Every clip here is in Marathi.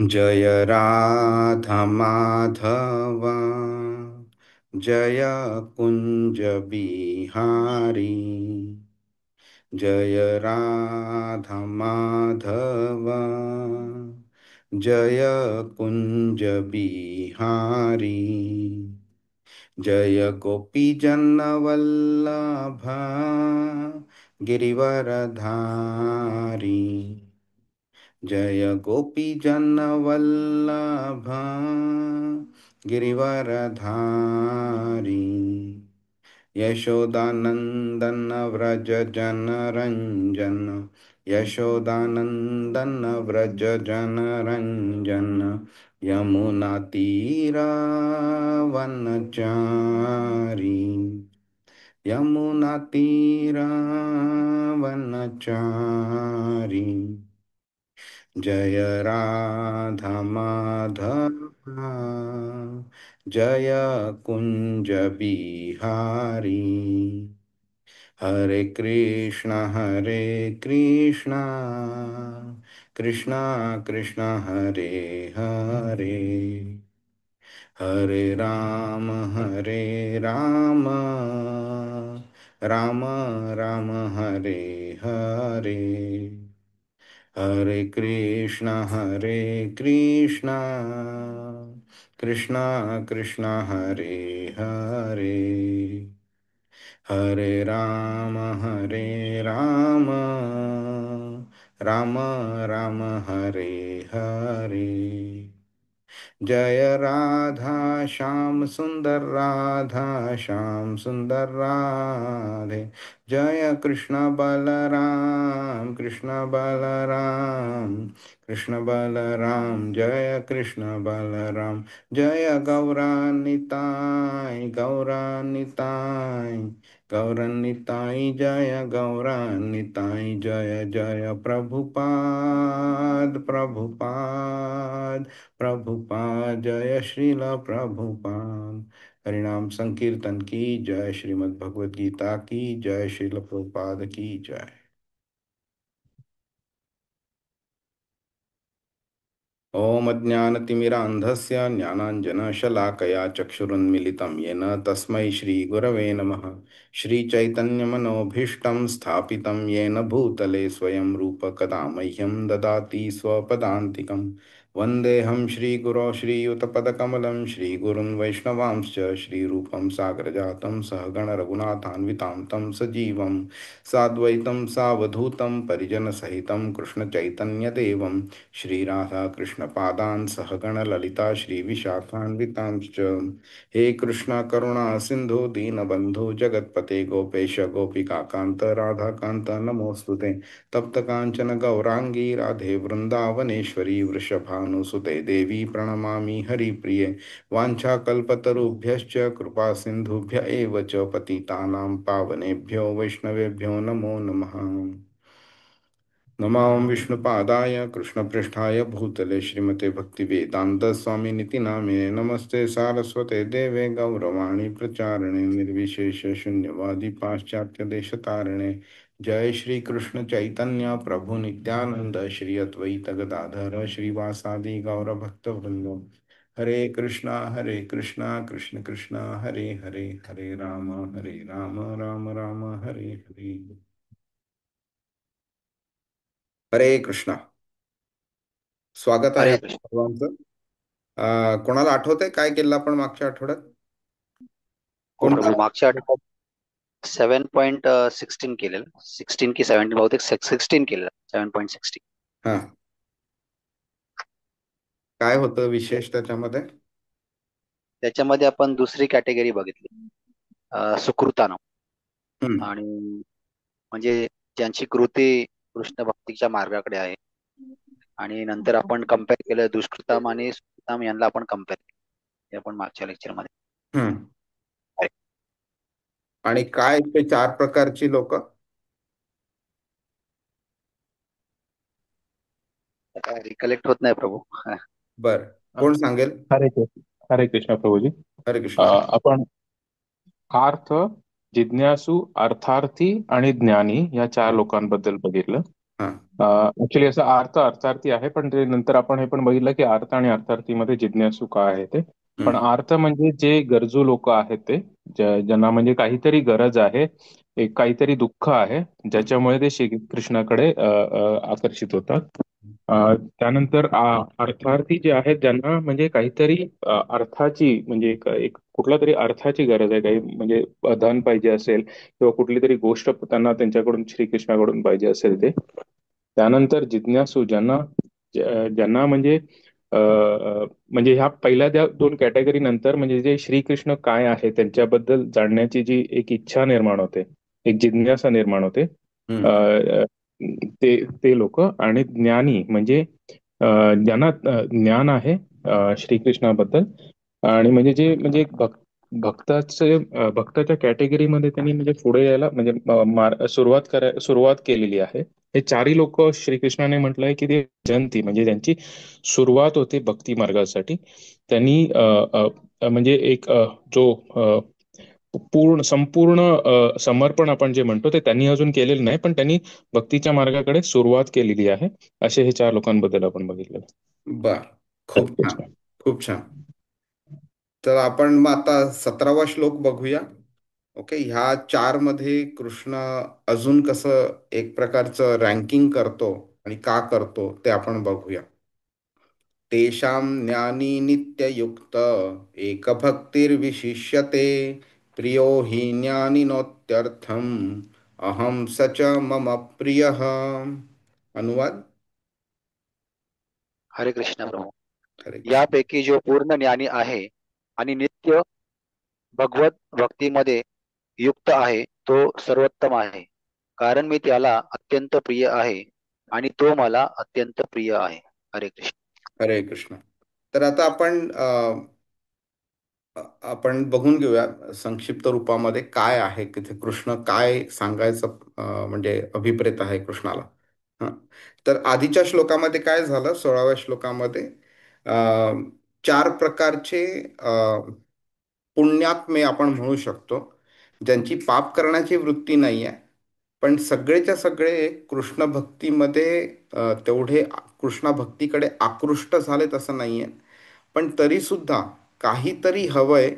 जय राधा माधव, जय कुंज बिहारी। जय राधा माधव, जय कुंज बिहारी। जय गोपी जन वल्लभ गिरिवरधारी। जय गोपी जन वल्लभ गिरिवरधारी। यशोदानंदन व्रज जन रंजन, यशोदानंदन व्रज जन रंजन। यमुना तीरा वनचारी, यमुना तीरा वनचारी। जय राधा माधव, जय कुंज बिहारी। हरे कृष्ण कृष्ण कृष्ण हरे हरे, हरे राम राम राम हरे हरे। हरे कृष्ण कृष्ण कृष्ण हरे हरे, हरे राम राम राम हरे हरे। जय राधा श्याम सुंदर, राधा श्याम सुंदर राधे। जय कृष्ण बलराम, कृष्ण बलराम, कृष्ण बलराम। जय कृष्ण बलराम। जय गौरानिताय, गौरानिताय, गौरनिताय। जय गौरानिताय। जय जय प्रभुपाद, प्रभुपाद, प्रभुपाद। जय श्रील प्रभुपाद। हरिनाम संकीर्तन की जय, श्रीमद् भगवद गीता की जय, श्रील प्रभुपाद की जय। ॐ अज्ञानतिमिरान्धस्य ज्ञानाञ्जनशलाकया चक्षुरुन्मिलितं येन तस्मै श्रीगुरवे नमः। श्रीचैतन्यमनोभीष्टं स्थापितं येन भूतले स्वयं रूप कदा मह्यं ददाति स्वपदान्तिकं। वन्देऽहं श्रीगुरो श्रीयुतपदकमलं, श्रीगुरुन् वैष्णवांश्च श्रीरूपं साग्रजातं सहगणरघुनाथान्वितां तं सजीवं साद्वैतं सावधूतं परिजनसहितं कृष्णचैतन्यदेवं श्रीराधा कृष्णपादान् सहगण ललिता श्रीविशाखान्वितांश्च। हे कृष्ण करुणा सिंधु दीनबंधु जगत्पते गोपेश गोपिकान्त राधाकान्त नमोस्तुते। तप्त कांचन गौरांगी राधे वृंदावनेश्वरी वृषभानुसुते देवी प्रणमामि हरिप्रिये। वाञ्छाकल्पतरुभ्यश्च कृपा सिन्धुभ्य एव च पतितानां पावनेभ्यो वैष्णवेभ्यो नमो नमः। नमो विष्णुपादाय कृष्णपृष्ठाय भूतले श्रीमते भक्तिवेदांत स्वामिनिति नामिने नमस्ते सारस्वते देवे गौरवाणी प्रचारिणे निर्विशेष शून्यवादी पाश्चात्य देशतारिणे। जय श्री कृष्ण चैतन्य प्रभु नित्यानंद श्री अद्वैत गदाधर श्रीवासादि गौरभक्तवृंद। हरे कृष्णा कृष्ण कृष्ण हरे हरे, हरे राम राम राम हरे हरे। हरे कृष्णा। स्वागत आहे हरे आपल्या कृष्ण. सर्वांचं. कोणाला आठवतंय काय केलं आपण मागच्या आठवड्यात? हो कोण प्रभू, मागच्या आठवड्यात 7.16 केलेलं, 16 की 17, बहुतेक 16 केलेलं, 7.16. हा, काय होतं विशेष त्याच्यामध्ये? त्याच्यामध्ये आपण दुसरी कॅटेगरी बघितली, सुकृतानं. हम्म. आणि म्हणजे ज्यांची कृती कृष्ण भक्तीच्या मार्गाकडे आहे. आणि नंतर आपण कम्पेअर केलं दुष्कृताम आणि सुकृताम यांना आपण कम्पेअर केलं, हे आपण मागच्या लेक्चर मध्ये हम्म. आहे. आणि काय ते चार प्रकारची लोक? आता रिकलेक्ट होत नाही प्रभू. बर, कोण सांगेल? हरे कृष्ण. हरे कृष्ण प्रभूजी. हरे कृष्णा. आपण आर्थ, जिज्ञासू, अर्थार्थी आणि ज्ञानी या चार लोकांबद्दल बघितलं. हा. ऍक्च्युली असं अर्थ अर्थार्थी आहे, पण ते नंतर आपण हे पण बघितलं की अर्थ आणि अर्थार्थीमध्ये जिज्ञासू का आहे ते. पण हम्म. अर्थ म्हणजे जे गरजू लोक आहेत ते, ज्यांना म्हणजे काहीतरी गरज आहे, एक काहीतरी दुःख आहे, हम्म. ज्याच्यामुळे ते श्रीकृष्णाकडे आकर्षित होतात. त्यानंतर अर्थार्थी जे आहेत, ज्यांना म्हणजे काहीतरी अर्थाची म्हणजे एक कुठला तरी अर्थाची गरज आहे, काही म्हणजे धन पाहिजे असेल किंवा कुठली तरी गोष्ट त्यांना त्यांच्याकडून श्रीकृष्णाकडून पाहिजे असेल ते. त्यानंतर जिज्ञासू, ज्यांना म्हणजे म्हणजे ह्या पहिल्या त्या दोन कॅटेगरी नंतर म्हणजे जे श्रीकृष्ण काय आहे त्यांच्याबद्दल जाणण्याची जी एक इच्छा निर्माण होते, एक जिज्ञासा निर्माण होते. अ, हम्म. अ, ते ते लोक. आणि ज्ञानी म्हणजे अ, ज्यांना ज्ञान आहे श्रीकृष्णाबद्दल, आणि म्हणजे जे म्हणजे एक भक्ताच्या कॅटेगरीमध्ये त्यांनी म्हणजे पुढे यायला म्हणजे सुरुवात केलेली आहे. हे चारही लोक श्रीकृष्णाने म्हटलंय की ते जयंती म्हणजे त्यांची सुरुवात होते भक्ती मार्गासाठी. त्यांनी म्हणजे एक जो संपूर्ण समर्पण आपण जे म्हणतो ते त्यांनी अजून केलेलं नाही, पण त्यांनी भक्तीच्या मार्गाकडे सुरुवात केलेली आहे. असे हे चार लोकांबद्दल आपण बघितलं. बर. खूप छान. खूप छान. तर आपण मग आता 17वा श्लोक बघूया. ओके, ह्या चार मध्ये कृष्ण अजून कसं एक प्रकारचं रँकिंग करतो आणि का करतो ते आपण बघूया. तेषां ज्ञानी नित्ययुक्त एकभक्तिर्विशिष्यते प्रियो हि ज्ञानिनोत्यर्थम अहम स च मम प्रियः. अनुवाद. हरे कृष्ण प्रभू. हरे कृष्ण. यापैकी जो पूर्ण ज्ञानी आहे आणि नित्य भगवत भक्तीमध्ये युक्त आहे तो सर्वोत्तम आहे, कारण मी त्याला अत्यंत प्रिय आहे आणि तो मला अत्यंत प्रिय आहे. हरे कृष्ण. हरे कृष्ण. तर आता आपण बघून घेऊया संक्षिप्त रूपामध्ये काय आहे की ते कृष्ण काय सांगायचं म्हणजे अभिप्रेत आहे कृष्णाला. हं. तर आधीच्या श्लोकामध्ये काय झालं, 16व्या श्लोकामध्ये चार प्रकारचे पुण्यात्मे आपण म्हणू शकतो, ज्यांची पाप करण्याची वृत्ती नाही आहे, पण सगळेच्या सगळे कृष्ण भक्तीमध्ये तेवढे कृष्ण भक्तीकडे आकृष्ट झालेत असं नाही आहे, पण तरी सुद्धा काहीतरी हवंय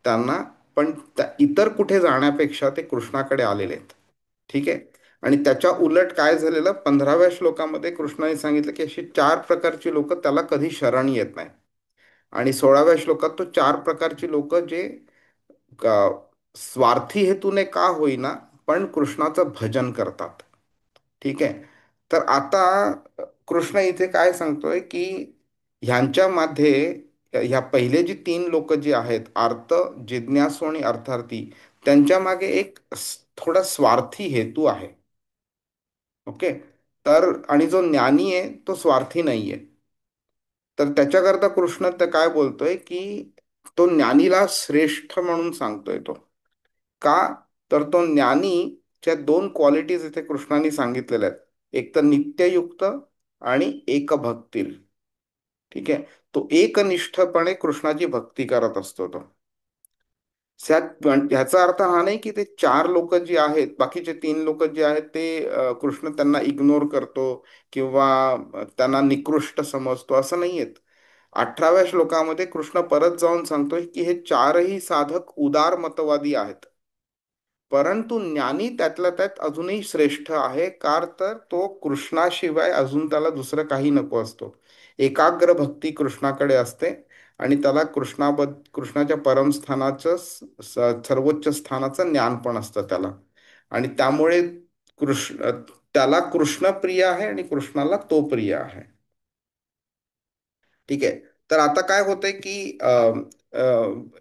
त्यांना, पण इतर कुठे जाण्यापेक्षा ते कृष्णाकडे आलेले आहेत. ठीक आहे. आणि त्याच्या उलट काय झालेलं, 15व्या श्लोकामध्ये कृष्णाने सांगितलं की अशी चार प्रकारची लोक त्याला कधी शरण येत नाही. आणि 16व्या श्लोकात तो चार प्रकारची लोक जे स्वार्थी हेतूने का होईना पण कृष्णाचं भजन करतात. ठीक आहे. तर आता कृष्ण इथे काय सांगतोय की ह्यांच्यामध्ये ह्या पहिले जी तीन लोक जी आहेत, अर्थ, जिज्ञासू आणि अर्थार्थी, त्यांच्या मागे एक थोडा स्वार्थी हेतू आहे. ओके. तर आणि जो ज्ञानी आहे तो स्वार्थी नाहीये. तर त्याच्याकरता कृष्ण तर काय बोलतोय की तो ज्ञानीला श्रेष्ठ म्हणून सांगतोय तो. का? तर तो ज्ञानीच्या दोन क्वालिटीज इथे कृष्णाने सांगितलेल्या आहेत. एक तर नित्ययुक्त आणि एकभक्तील. ठीक आहे. तो एकनिष्ठपणे कृष्णाची भक्ती करत असतो तो. ह्याचा अर्थ हा नाही की ते चार लोक जी आहेत, बाकीचे तीन लोक जे आहेत ते कृष्ण त्यांना इग्नोर करतो किंवा त्यांना निकृष्ट समजतो असं नाही आहेत. 18व्या श्लोकामध्ये कृष्ण परत जाऊन सांगतोय की हे चारही साधक उदार मतवादी आहेत, परंतु ज्ञानी त्यातल्या त्यात अजूनही श्रेष्ठ आहे. कार तर तो कृष्णाशिवाय अजून त्याला दुसरं काही नको असतो. एकाग्र भक्ती कृष्णाकडे असते आणि त्याला कृष्णाच्या परमस्थानाचं सर्वोच्च स्थानाचं ज्ञान पण असतं त्याला. आणि त्यामुळे कृष्ण त्याला कृष्ण प्रिय आहे आणि कृष्णाला तो प्रिय आहे. ठीक आहे. तर आता काय होतंय की अ,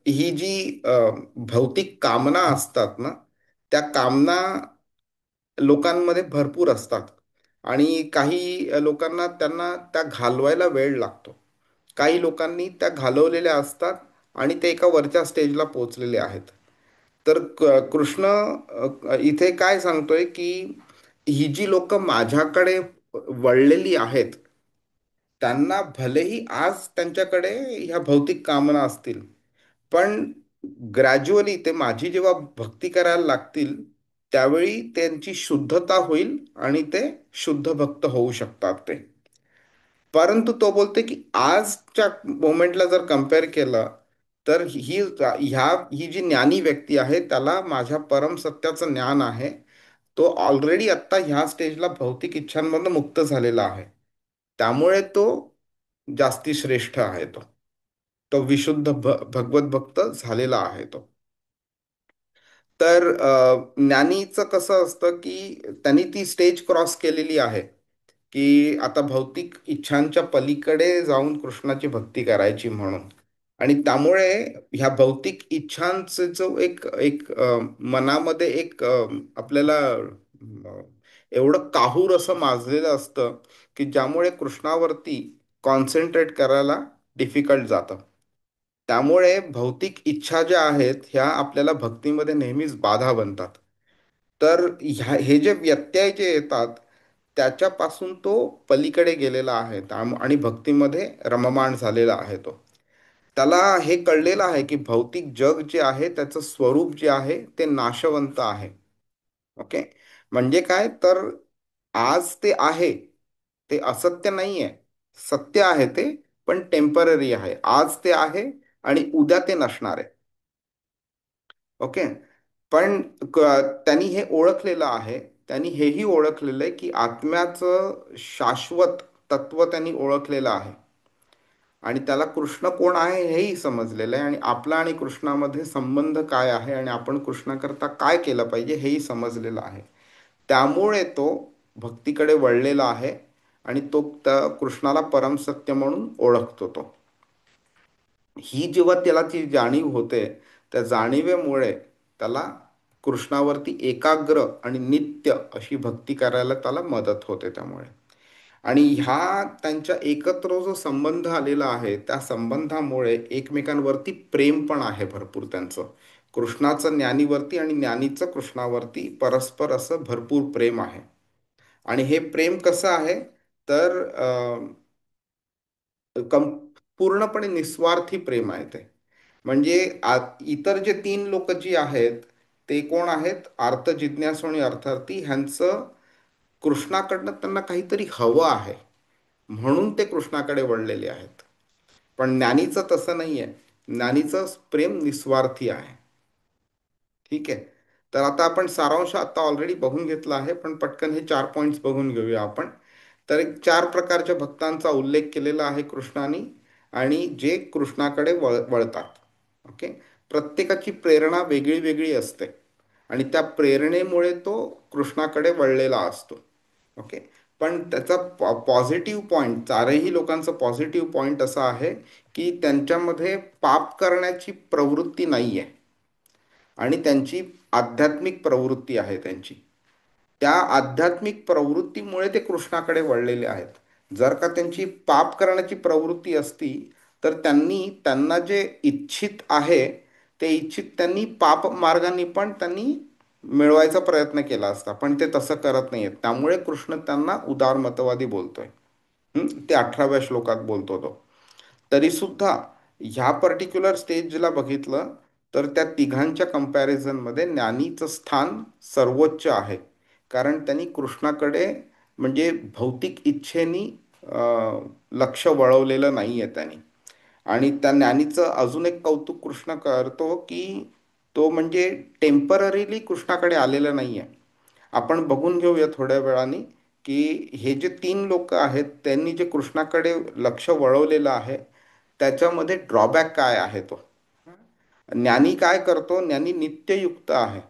ही जी भौतिक कामना असतात ना, त्या कामना लोकांमध्ये भरपूर असतात आणि काही लोकांना त्यांना त्या घालवायला वेळ लागतो. काही लोकांनी त्या घालवलेल्या असतात आणि ते एका वरच्या स्टेजला पोहोचलेले आहेत. तर कृष्ण इथे काय सांगतोय की ही जी लोक माझ्याकडे वळलेली आहेत, त्यांना भलेही आज त्यांच्याकडे ह्या भौतिक कामना असतील, पण ग्रॅज्युअली ते माझी जेव्हा भक्ती करायला लागतील त्यावेळी त्यांची शुद्धता होईल आणि ते शुद्ध भक्त होऊ शकतात ते. परंतु तो बोलते की आजच्या मोमेंटला जर कम्पेअर केलं तर ही जी ज्ञानी व्यक्ती आहे त्याला माझ्या परम सत्याचं ज्ञान आहे. तो ऑलरेडी आत्ता ह्या स्टेजला भौतिक इच्छांमधून मुक्त झालेला आहे. त्यामुळे तो जास्ती श्रेष्ठ आहे तो. तो विशुद्ध भगवत भक्त झालेला आहे तो. तर ज्ञानीचं कसं असतं की त्यांनी ती स्टेज क्रॉस केलेली आहे की आता भौतिक इच्छांच्या पलीकडे जाऊन कृष्णाची भक्ती करायची म्हणून. आणि त्यामुळे ह्या भौतिक इच्छांचे जो एक एक मनामध्ये एक आपल्याला एवढं काहूर असं माजलेलं असतं की ज्यामुळे कृष्णावरती कॉन्सन्ट्रेट करायला डिफिकल्ट जातं. त्यामुळे भौतिक इच्छा ज्या आहेत ह्या आपल्याला भक्तीमध्ये नेहमीच बाधा बनतात. तर हे जे व्यत्यय जे येतात त्याच्यापासून तो पलीकडे गेलेला आहे आणि भक्तीमध्ये रममाण झालेला आहे तो. त्याला हे कळलेलं आहे की भौतिक जग जे आहे त्याचं स्वरूप जे आहे ते नाशवंत आहे. ओके. म्हणजे काय तर आज ते आहे ते असत्य नाही आहे. सत्य आहे ते, पण टेम्पररी आहे. आज ते आहे आणि उद्या ते नसणार आहे. ओके. पण त्यांनी हे ओळखलेलं आहे. त्यांनी हेही ओळखलेलं आहे की आत्म्याचं शाश्वत तत्व त्यांनी ओळखलेलं आहे. आणि त्याला कृष्ण कोण आहे हेही समजलेलं आहे आणि आपला आणि कृष्णामध्ये संबंध काय आहे आणि आपण कृष्णाकरता काय केलं पाहिजे हेही समजलेलं आहे. त्यामुळे तो भक्तीकडे वळलेला आहे आणि तो त्या कृष्णाला परमसत्य म्हणून ओळखतो तो. ही जेव्हा त्याला ती जाणीव होते त्या जाणीवेमुळे त्याला कृष्णावरती एकाग्र आणि नित्य अशी भक्ती करायला त्याला मदत होते त्यामुळे. आणि ह्या त्यांच्या एकत्र जो संबंध आलेला आहे त्या संबंधामुळे एकमेकांवरती प्रेम पण आहे भरपूर त्यांचं. कृष्णाचं ज्ञानीवरती आणि ज्ञानीचं कृष्णावरती परस्पर असं भरपूर प्रेम आहे. आणि हे प्रेम कसं आहे तर कम पूर्णपणे निस्वार्थी प्रेम आहे ते. म्हणजे इतर जे तीन लोक जी आहेत ते कोण आहेत अर्थ जिज्ञासू आणि अर्थार्थी ह्यांचं कृष्णाकडनं त्यांना काहीतरी हवं आहे म्हणून ते कृष्णाकडे वळलेले आहेत. पण ज्ञानीचं तसं नाही आहे. ज्ञानीचं प्रेम निस्वार्थी आहे. ठीक आहे. तर आता आपण सारांश आता ऑलरेडी बघून घेतला आहे पण पटकन हे 4 पॉईंट्स बघून घेऊया आपण. तर एक 4 प्रकारच्या भक्तांचा उल्लेख केलेला आहे कृष्णाने आणि जे कृष्णाकडे वळतात. ओके. प्रत्येकाची प्रेरणा वेगळी वेगळी असते आणि त्या प्रेरणेमुळे तो कृष्णाकडे वळलेला असतो. ओके. पण त्याचा पॉझिटिव्ह पॉईंट चारही लोकांचा पॉझिटिव्ह पॉईंट असा आहे की त्यांच्यामध्ये पाप करण्याची प्रवृत्ती नाही आहे आणि त्यांची आध्यात्मिक प्रवृत्ती आहे त्यांची. त्या आध्यात्मिक प्रवृत्तीमुळे ते कृष्णाकडे वळलेले आहेत. जर का त्यांची पाप करण्याची प्रवृत्ती असती तर त्यांना जे इच्छित आहे ते इच्छित त्यांनी पाप मार्गाने पण त्यांनी मिळवायचा प्रयत्न केला असता पण ते तसं करत नाहीयेत. त्यामुळे कृष्ण त्यांना उदारमतवादी बोलतोय. ते 18व्या श्लोकात बोलतो तो. तरीसुद्धा ह्या पर्टिक्युलर स्टेजला बघितलं तर त्या तिघांच्या कम्पॅरिझनमध्ये ज्ञानीचं स्थान सर्वोच्च आहे. कारण त्यांनी कृष्णाकडे म्हणजे भौतिक इच्छेनी लक्ष वळवलेलं नाही आहे त्यांनी. आणि त्या ज्ञानीचं अजून एक कौतुक कृष्ण करतो की तो म्हणजे टेम्पररीली कृष्णाकडे आलेला नाही आहे. आपण बघून घेऊया थोड्या वेळाने की हे जे तीन लोक आहेत त्यांनी जे कृष्णाकडे लक्ष वळवलेलं आहे त्याच्यामध्ये ड्रॉबॅक काय आहे तो. ज्ञानी काय करतो ज्ञानी नित्ययुक्त आहे.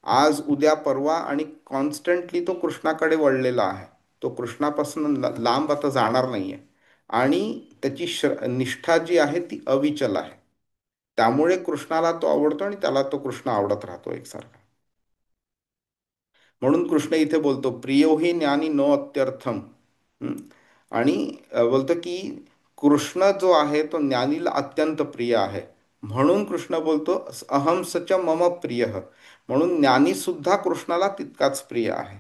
आज उद्या परवा आणि कॉन्स्टंटली तो कृष्णाकडे वळलेला आहे. तो कृष्णापासून लांब आता जाणार नाहीये आणि त्याची निष्ठा जी आहे ती अविचल आहे. त्यामुळे कृष्णाला तो आवडतो आणि त्याला तो कृष्ण आवडत राहतो एकसारखा. म्हणून कृष्ण इथे बोलतो प्रियो हि ज्ञानी नो अत्यर्थम. हम्म. आणि बोलतो की कृष्ण जो आहे तो ज्ञानीला अत्यंत प्रिय आहे. म्हणून कृष्ण बोलतो अहम सच मम प्रिय. म्हणून ज्ञानी सुद्धा कृष्णाला तितकाच प्रिय आहे.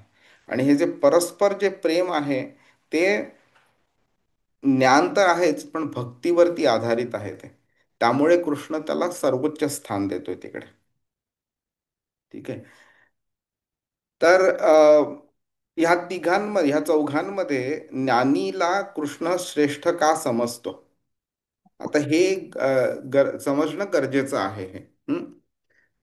आणि हे जे परस्पर जे प्रेम आहे ते ज्ञान तर आहेच पण भक्तीवरती आधारित आहे ते. त्यामुळे कृष्ण त्याला सर्वोच्च स्थान देतोय तिकडे. ठीक आहे. तर ह्या तिघांमध्ये, ह्या चौघांमध्ये ज्ञानीला कृष्ण श्रेष्ठ का समजतो? आता हे समजणं गरजेचं आहे हे. हं?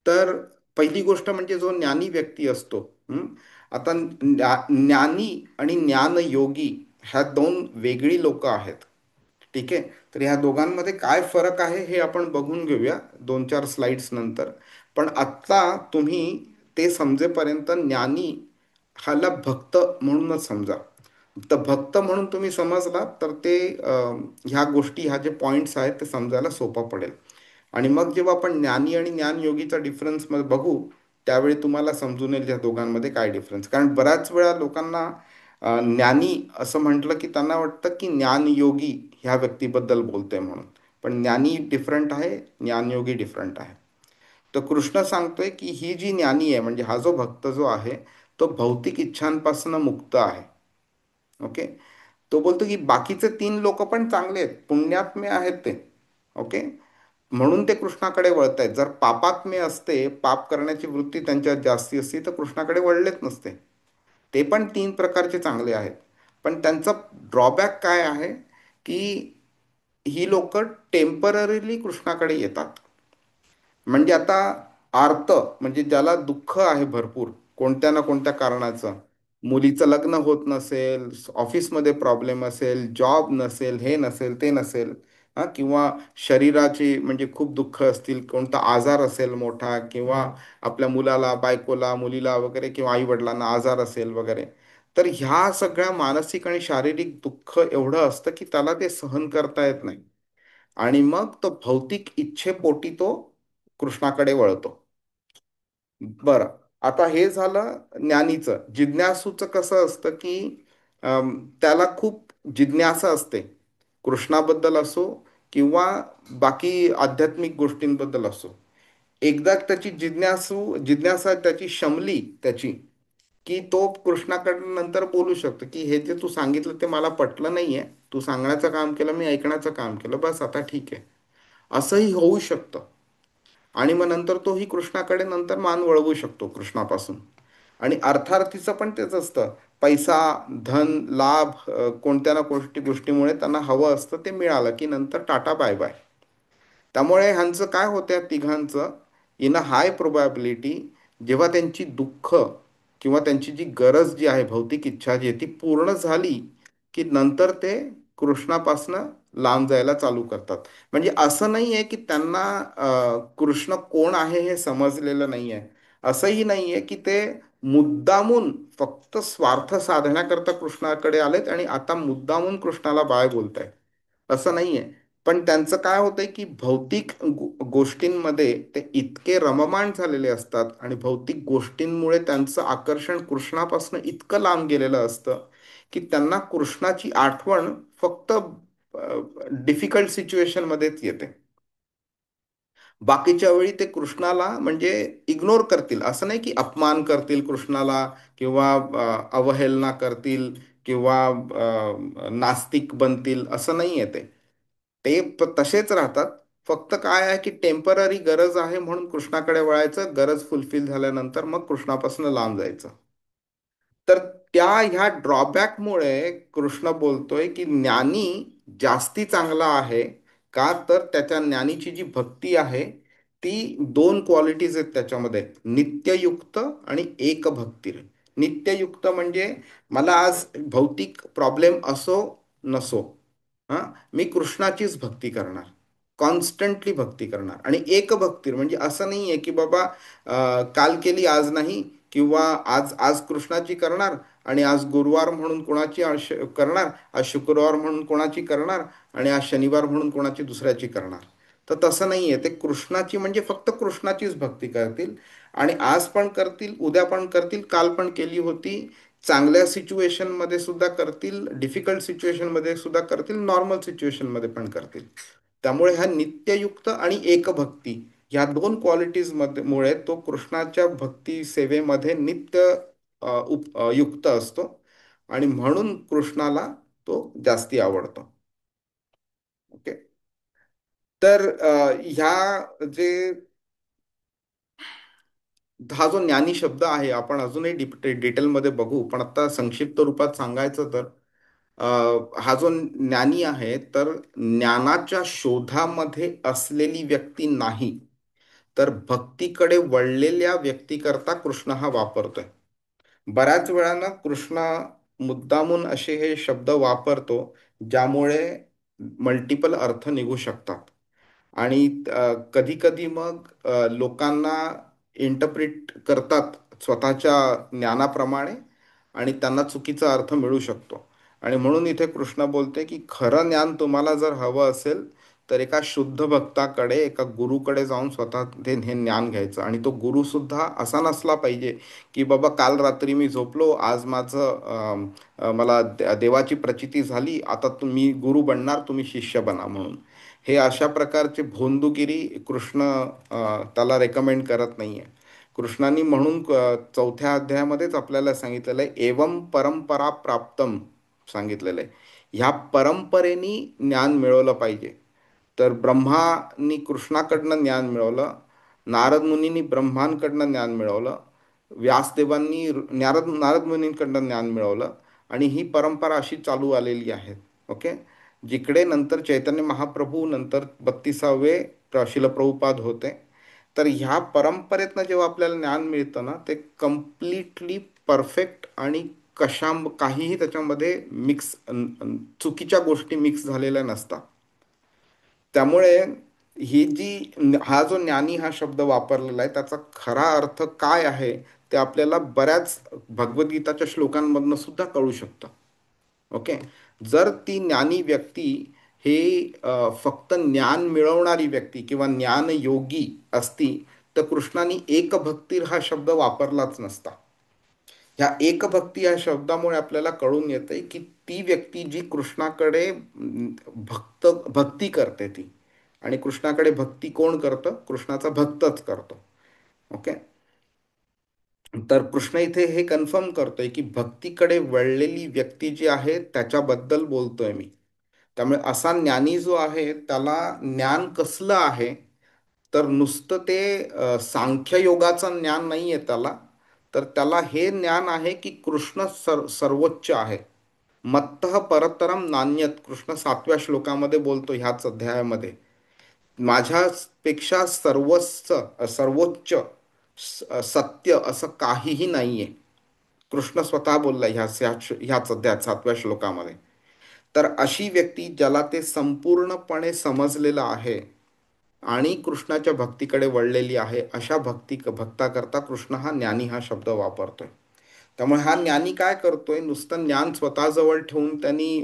तर पहिली गोष्ट म्हणजे जो ज्ञानी व्यक्ती असतो. हं? आता ज्ञानी आणि ज्ञानयोगी ह्या दोन वेगळी लोक आहेत. ठीक आहे. तर ह्या दोघांमध्ये काय फरक आहे हे आपण बघून घेऊया 2-4 स्लाइड्स नंतर. पण आत्ता तुम्ही ते समजेपर्यंत ज्ञानी ह्याला भक्त म्हणूनच समजा. तर भक्त म्हणून तुम्ही समजला तर ते ह्या गोष्टी, ह्या जे पॉइंट्स आहेत ते समजायला सोपं पडेल. आणि मग जेव्हा आपण ज्ञानी आणि ज्ञानयोगीचा डिफरन्स बघू, त्यावेळी तुम्हाला समजून येईल या दोघांमध्ये काय डिफरन्स. कारण बऱ्याच वेळा लोकांना ज्ञानी असं म्हटलं की त्यांना वाटतं की ज्ञानयोगी ह्या व्यक्तीबद्दल बोलतोय म्हणून. पण ज्ञानी डिफरंट आहे, ज्ञानयोगी डिफरंट आहे. तर कृष्ण सांगतोय की ही जी ज्ञानी आहे, म्हणजे हा जो भक्त जो आहे, तो भौतिक इच्छांपासून मुक्त आहे. ओके. तो बोलतो की बाकीचे 3 लोक पण चांगले आहेत, पुण्यात्मे आहेत ते. ओके. म्हणून ते कृष्णाकडे वळत आहेत. जर पापात्मे असते, पाप करण्याची वृत्ती त्यांच्यात जास्ती असती, तर कृष्णाकडे वळलेच नसते. ते पण 3 प्रकारचे चांगले आहेत. पण त्यांचा ड्रॉबॅक काय आहे की ही लोक टेम्पररीली कृष्णाकडे येतात. म्हणजे आता आर्त, म्हणजे ज्याला दुःख आहे भरपूर कोणत्या ना कोणत्या कारणाचं, मुलीचं लग्न होत नसेल, ऑफिसमध्ये प्रॉब्लेम असेल, जॉब नसेल, हे नसेल, ते नसेल, हा, किंवा शरीराची म्हणजे खूप दुःख असतील, कोणता आजार असेल मोठा, किंवा आपल्या मुलाला, बायकोला, मुलीला वगैरे, किंवा आई वडिलांना आजार असेल वगैरे. तर ह्या सगळ्या मानसिक आणि शारीरिक दुःख एवढं असतं की त्याला ते सहन करता येत नाही. आणि मग तो भौतिक इच्छेपोटी तो कृष्णाकडे वळतो. बरं. आता हे झालं ज्ञानीचं. जिज्ञासूचं कसं असतं की त्याला खूप जिज्ञासा असते, कृष्णाबद्दल असो किंवा बाकी आध्यात्मिक गोष्टींबद्दल असो. एकदा त्याची जिज्ञासा त्याची शमली त्याची, की तो कृष्णाकडे नंतर बोलू शकतो की हे जे तू सांगितलं ते मला पटलं नाहीये, तू सांगण्याचं काम केलं, मी ऐकण्याचं काम केलं, बस आता ठीक आहे. असंही होऊ शकतं. आणि मग नंतर तोही कृष्णाकडे नंतर मान वळवू शकतो कृष्णापासून. आणि अर्थार्थीचं पण तेच असतं. पैसा, धन, लाभ, कोणत्या ना गोष्टीमुळे त्यांना हवं असतं, ते मिळालं की नंतर टाटा बाय बाय. त्यामुळे ह्यांचं काय होतं या तिघांचं, इन अ हाय प्रोबॅबिलिटी, जेव्हा त्यांची दुःख किंवा त्यांची जी गरज जी आहे, भौतिक इच्छा जी आहे ती पूर्ण झाली, की नंतर ते कृष्णापासनं लांब जायला चालू करतात. म्हणजे असं नाही आहे की त्यांना कृष्ण कोण आहे हे समजलेलं नाही आहे. असंही नाही आहे की ते मुद्दामून फक्त स्वार्थ साधण्याकरता कृष्णाकडे आलेत आणि आता मुद्दामून कृष्णाला बाय बोलतायत. असं नाही आहे. पण त्यांचं काय होतंय की भौतिक गोष्टींमध्ये ते इतके रममाण झालेले असतात आणि भौतिक गोष्टींमुळे त्यांचं आकर्षण कृष्णापासून इतकं लांब गेलेलं असतं की त्यांना कृष्णाची आठवण फक्त डिफिकल्ट सिच्युएशनमध्येच येते. बाकीच्या वेळी ते कृष्णाला म्हणजे इग्नोर करतील. असं नाही की अपमान करतील कृष्णाला किंवा अवहेलना करतील किंवा नास्तिक बनतील, असं नाही आहे ते. ते तसेच राहतात. फक्त काय आहे की टेम्पररी गरज आहे म्हणून कृष्णाकडे वळायचं, गरज फुलफिल झाल्यानंतर मग कृष्णापासून लांब जायचं. तर त्या ह्या ड्रॉबॅकमुळे कृष्ण बोलतोय की ज्ञानी जास्ती चांगला आहे. का तर त्याच्या ज्ञानीची जी भक्ती आहे ती 2 क्वालिटीज आहेत त्याच्यामध्ये, नित्ययुक्त आणि एकभक्ती. नित्ययुक्त म्हणजे मला आज भौतिक प्रॉब्लेम असो नसो, हां, मी कृष्णाचीच भक्ती करणार, कॉन्स्टंटली भक्ती करणार. आणि एकभक्ती म्हणजे असं नाही आहे की बाबा काल केली आज नाही, किंवा आज आज कृष्णाची करणार आणि आज गुरुवार म्हणून कोणाची करणार, आज शुक्रवार म्हणून कोणाची करणार आणि आज शनिवार म्हणून कोणाची दुसऱ्याची करणार. तर तसं नाही आहे. ते कृष्णाची म्हणजे फक्त कृष्णाचीच भक्ती करतील. आणि आज पण करतील, उद्या पण करतील, काल पण केली होती, चांगल्या सिच्युएशनमध्ये सुद्धा करतील, डिफिकल्ट सिच्युएशनमध्ये सुद्धा करतील, नॉर्मल सिच्युएशनमध्ये पण करतील. त्यामुळे ह्या नित्ययुक्त आणि एकभक्ती ह्या 2 क्वालिटीज मध्ये मुळे तो कृष्णाच्या भक्ती सेवेमध्ये नित्य युक्त असतो. आणि म्हणून कृष्णाला तो जास्ती आवडतो. ओके. तर ह्या जे हा जो ज्ञानी शब्द आहे आपण अजूनही डिटेलमध्ये बघू, पण आता संक्षिप्त रूपात सांगायचं तर हा जो ज्ञानी आहे तर ज्ञानाच्या शोधामध्ये असलेली व्यक्ती नाही, तर भक्तीकडे वळलेल्या व्यक्तीकरता कृष्ण हा वापरतोय. बऱ्याच वेळानं कृष्ण मुद्दामून असे हे शब्द वापरतो ज्यामुळे मल्टिपल अर्थ निघू शकतात. आणि कधी कधी मग लोकांना इंटरप्रिट करतात स्वतःच्या ज्ञानाप्रमाणे, आणि त्यांना चुकीचा अर्थ मिळू शकतो. आणि म्हणून इथे कृष्ण बोलते की खरं ज्ञान तुम्हाला जर हवं असेल तर एका शुद्ध भक्ताकडे, एका गुरुकडे जाऊन स्वतः ते हे ज्ञान घ्यायचं. आणि तो गुरु सुद्धा असा नसला पाहिजे की बाबा काल रात्री मी झोपलो, आज माझं मला देवाची प्रचिती झाली, आता तुम्ही गुरु बनणार, तुम्ही शिष्य बना म्हणून. हे अशा प्रकारचे भोंदूगिरी कृष्ण त्याला रेकमेंड करत नाहीये. कृष्णांनी म्हणून चौथ्या अध्यायामध्येच आपल्याला सांगितलेलं आहे, एवम परंपरा प्राप्तम सांगितलेलं आहे. ह्या परंपरेनी ज्ञान मिळवलं पाहिजे. तर ब्रह्मानी कृष्णाकडनं ज्ञान मिळवलं, नारद मुनींनी ब्रह्मांकडनं ज्ञान मिळवलं, व्यासदेवांनी नारद मुनींकडनं ज्ञान मिळवलं, आणि ही परंपरा अशी चालू आलेली आहे. ओके. जिकडे नंतर चैतन्य महाप्रभू, नंतर 32वे शिलप्रभुपाद होते. तर ह्या परंपरेतनं जेव्हा आपल्याला ज्ञान मिळतं ना, ते कम्प्लिटली परफेक्ट, आणि काहीही त्याच्यामध्ये चुकीच्या गोष्टी मिक्स झालेल्या नसतात. त्यामुळे हा जो ज्ञानी हा शब्द वापरलेला आहे त्याचा खरा अर्थ काय आहे ते आपल्याला बऱ्याच भगवद्गीताच्या श्लोकांमधनं सुद्धा कळू शकतं. ओके. जर ती ज्ञानी व्यक्ती हे फक्त ज्ञान मिळवणारी व्यक्ती किंवा ज्ञानयोगी असती, तर कृष्णाने एकभक्ती हा शब्द वापरलाच नसता. ह्या एकभक्ती या शब्दामुळे आपल्याला कळून येते की ती व्यक्ती जी कृष्णाकडे भक्ती करते ती. आणि कृष्णाकडे भक्ती कोण करतं? कृष्णाचा भक्तच करतो. ओके. तर कृष्ण इथे हे कन्फर्म करतोय की भक्तीकडे वळलेली व्यक्ती जी आहे त्याच्याबद्दल बोलतोय मी. त्यामुळे असा ज्ञानी जो आहे त्याला ज्ञान कसलं आहे, तर नुसतं ते सांख्ययोगाचं ज्ञान नाही आहे त्याला, तर त्याला हे ज्ञान आहे की कृष्ण सर्वोच्च आहे. मत्तः परतरम नान्यत, कृष्ण 7व्या श्लोकामध्ये बोलतो ह्याच अध्यायामध्ये. माझ्यापेक्षा सर्वोच्च सत्य असं काहीही नाहीये. कृष्ण स्वतः बोलला ह्याच अध्यायात 7व्या श्लोकामध्ये. तर अशी व्यक्ती ज्याला ते संपूर्णपणे समजलेलं आहे आणि कृष्णाच्या भक्तीकडे वळलेली आहे, अशा भक्ताकरता कृष्ण हा ज्ञानी हा शब्द वापरतोय. त्यामुळे हा ज्ञानी काय करतोय, नुसतं ज्ञान स्वतःजवळ ठेवून त्यांनी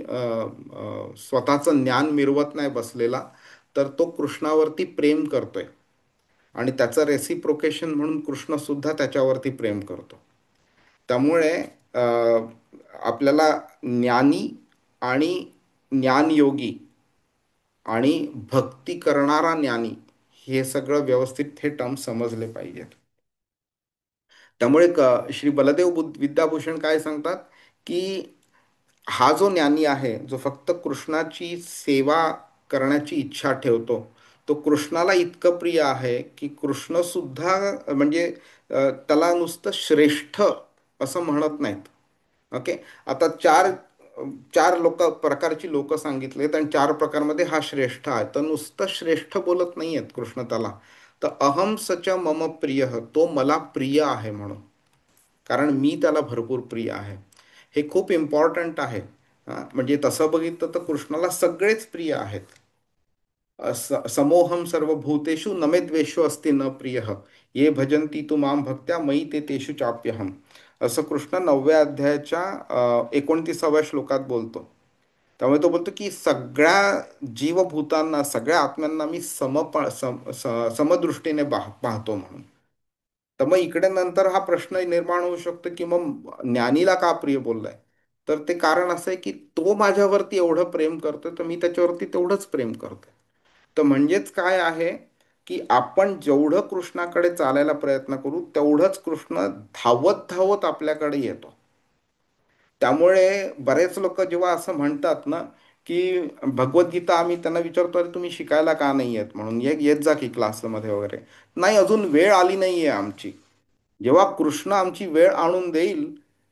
स्वतःचं ज्ञान मिरवत नाही बसलेला, तर तो कृष्णावरती प्रेम करतोय. आणि त्याचं रेसिप्रोकेशन म्हणून कृष्ण सुद्धा त्याच्यावरती प्रेम करतो. त्यामुळे अ, आपल्याला ज्ञानी आणि ज्ञानयोगी आणि भक्ती करणारा ज्ञानी हे सगळं व्यवस्थित हे टर्म समजले पाहिजेत. त्यामुळे श्री बलदेव विद्याभूषण काय सांगतात की हा जो ज्ञानी आहे जो फक्त कृष्णाची सेवा करण्याची इच्छा ठेवतो, तो कृष्णाला इतकं प्रिय आहे की कृष्ण सुद्धा म्हणजे त्याला नुसतं श्रेष्ठ असं म्हणत नाहीत. ओके. आता चार प्रकारची लोक सांगितलेत आणि चार प्रकारमध्ये हा श्रेष्ठ आहे, तर नुसतं श्रेष्ठ बोलत नाही आहेत कृष्ण त्याला. तर अहम सच मम प्रिय, तो मला प्रिय आहे म्हणून, कारण मी त्याला भरपूर प्रिय आहे. हे खूप इम्पॉर्टंट आहे. म्हणजे तसं बघितलं तर कृष्णाला सगळेच प्रिय आहेत. समोहम सर्वभूतेषु न मे द्वेषो अस्ति न प्रिय, ये भजन्ति तू माम भक्त्या मयी ते तेषु चाप्यहम, असं कृष्ण 9व्या अध्यायाच्या 29व्या श्लोकात बोलतो. त्यामुळे तो बोलतो की सगळ्या जीवभूतांना, सगळ्या आत्म्यांना मी समदृष्टीने पाहतो म्हणून. तर मग इकडे नंतर हा प्रश्न निर्माण होऊ शकतो की मग ज्ञानीला का प्रिय बोललाय. तर ते कारण असं आहे की तो माझ्यावरती एवढं प्रेम करतोय, तर मी त्याच्यावरती तेवढंच प्रेम करतोय. तर म्हणजेच काय आहे की आपण जेवढं कृष्णाकडे चालायला प्रयत्न करू तेवढंच कृष्ण धावत धावत आपल्याकडे येतो. त्यामुळे बरेच लोक जेव्हा असं म्हणतात ना की भगवद्गीता, आम्ही त्यांना विचारतो अरे तुम्ही शिकायला का नाही येत म्हणून, येत जा की क्लासमध्ये वगैरे. नाही, अजून वेळ आली नाही आहे आमची. जेव्हा कृष्ण आमची वेळ आणून देईल,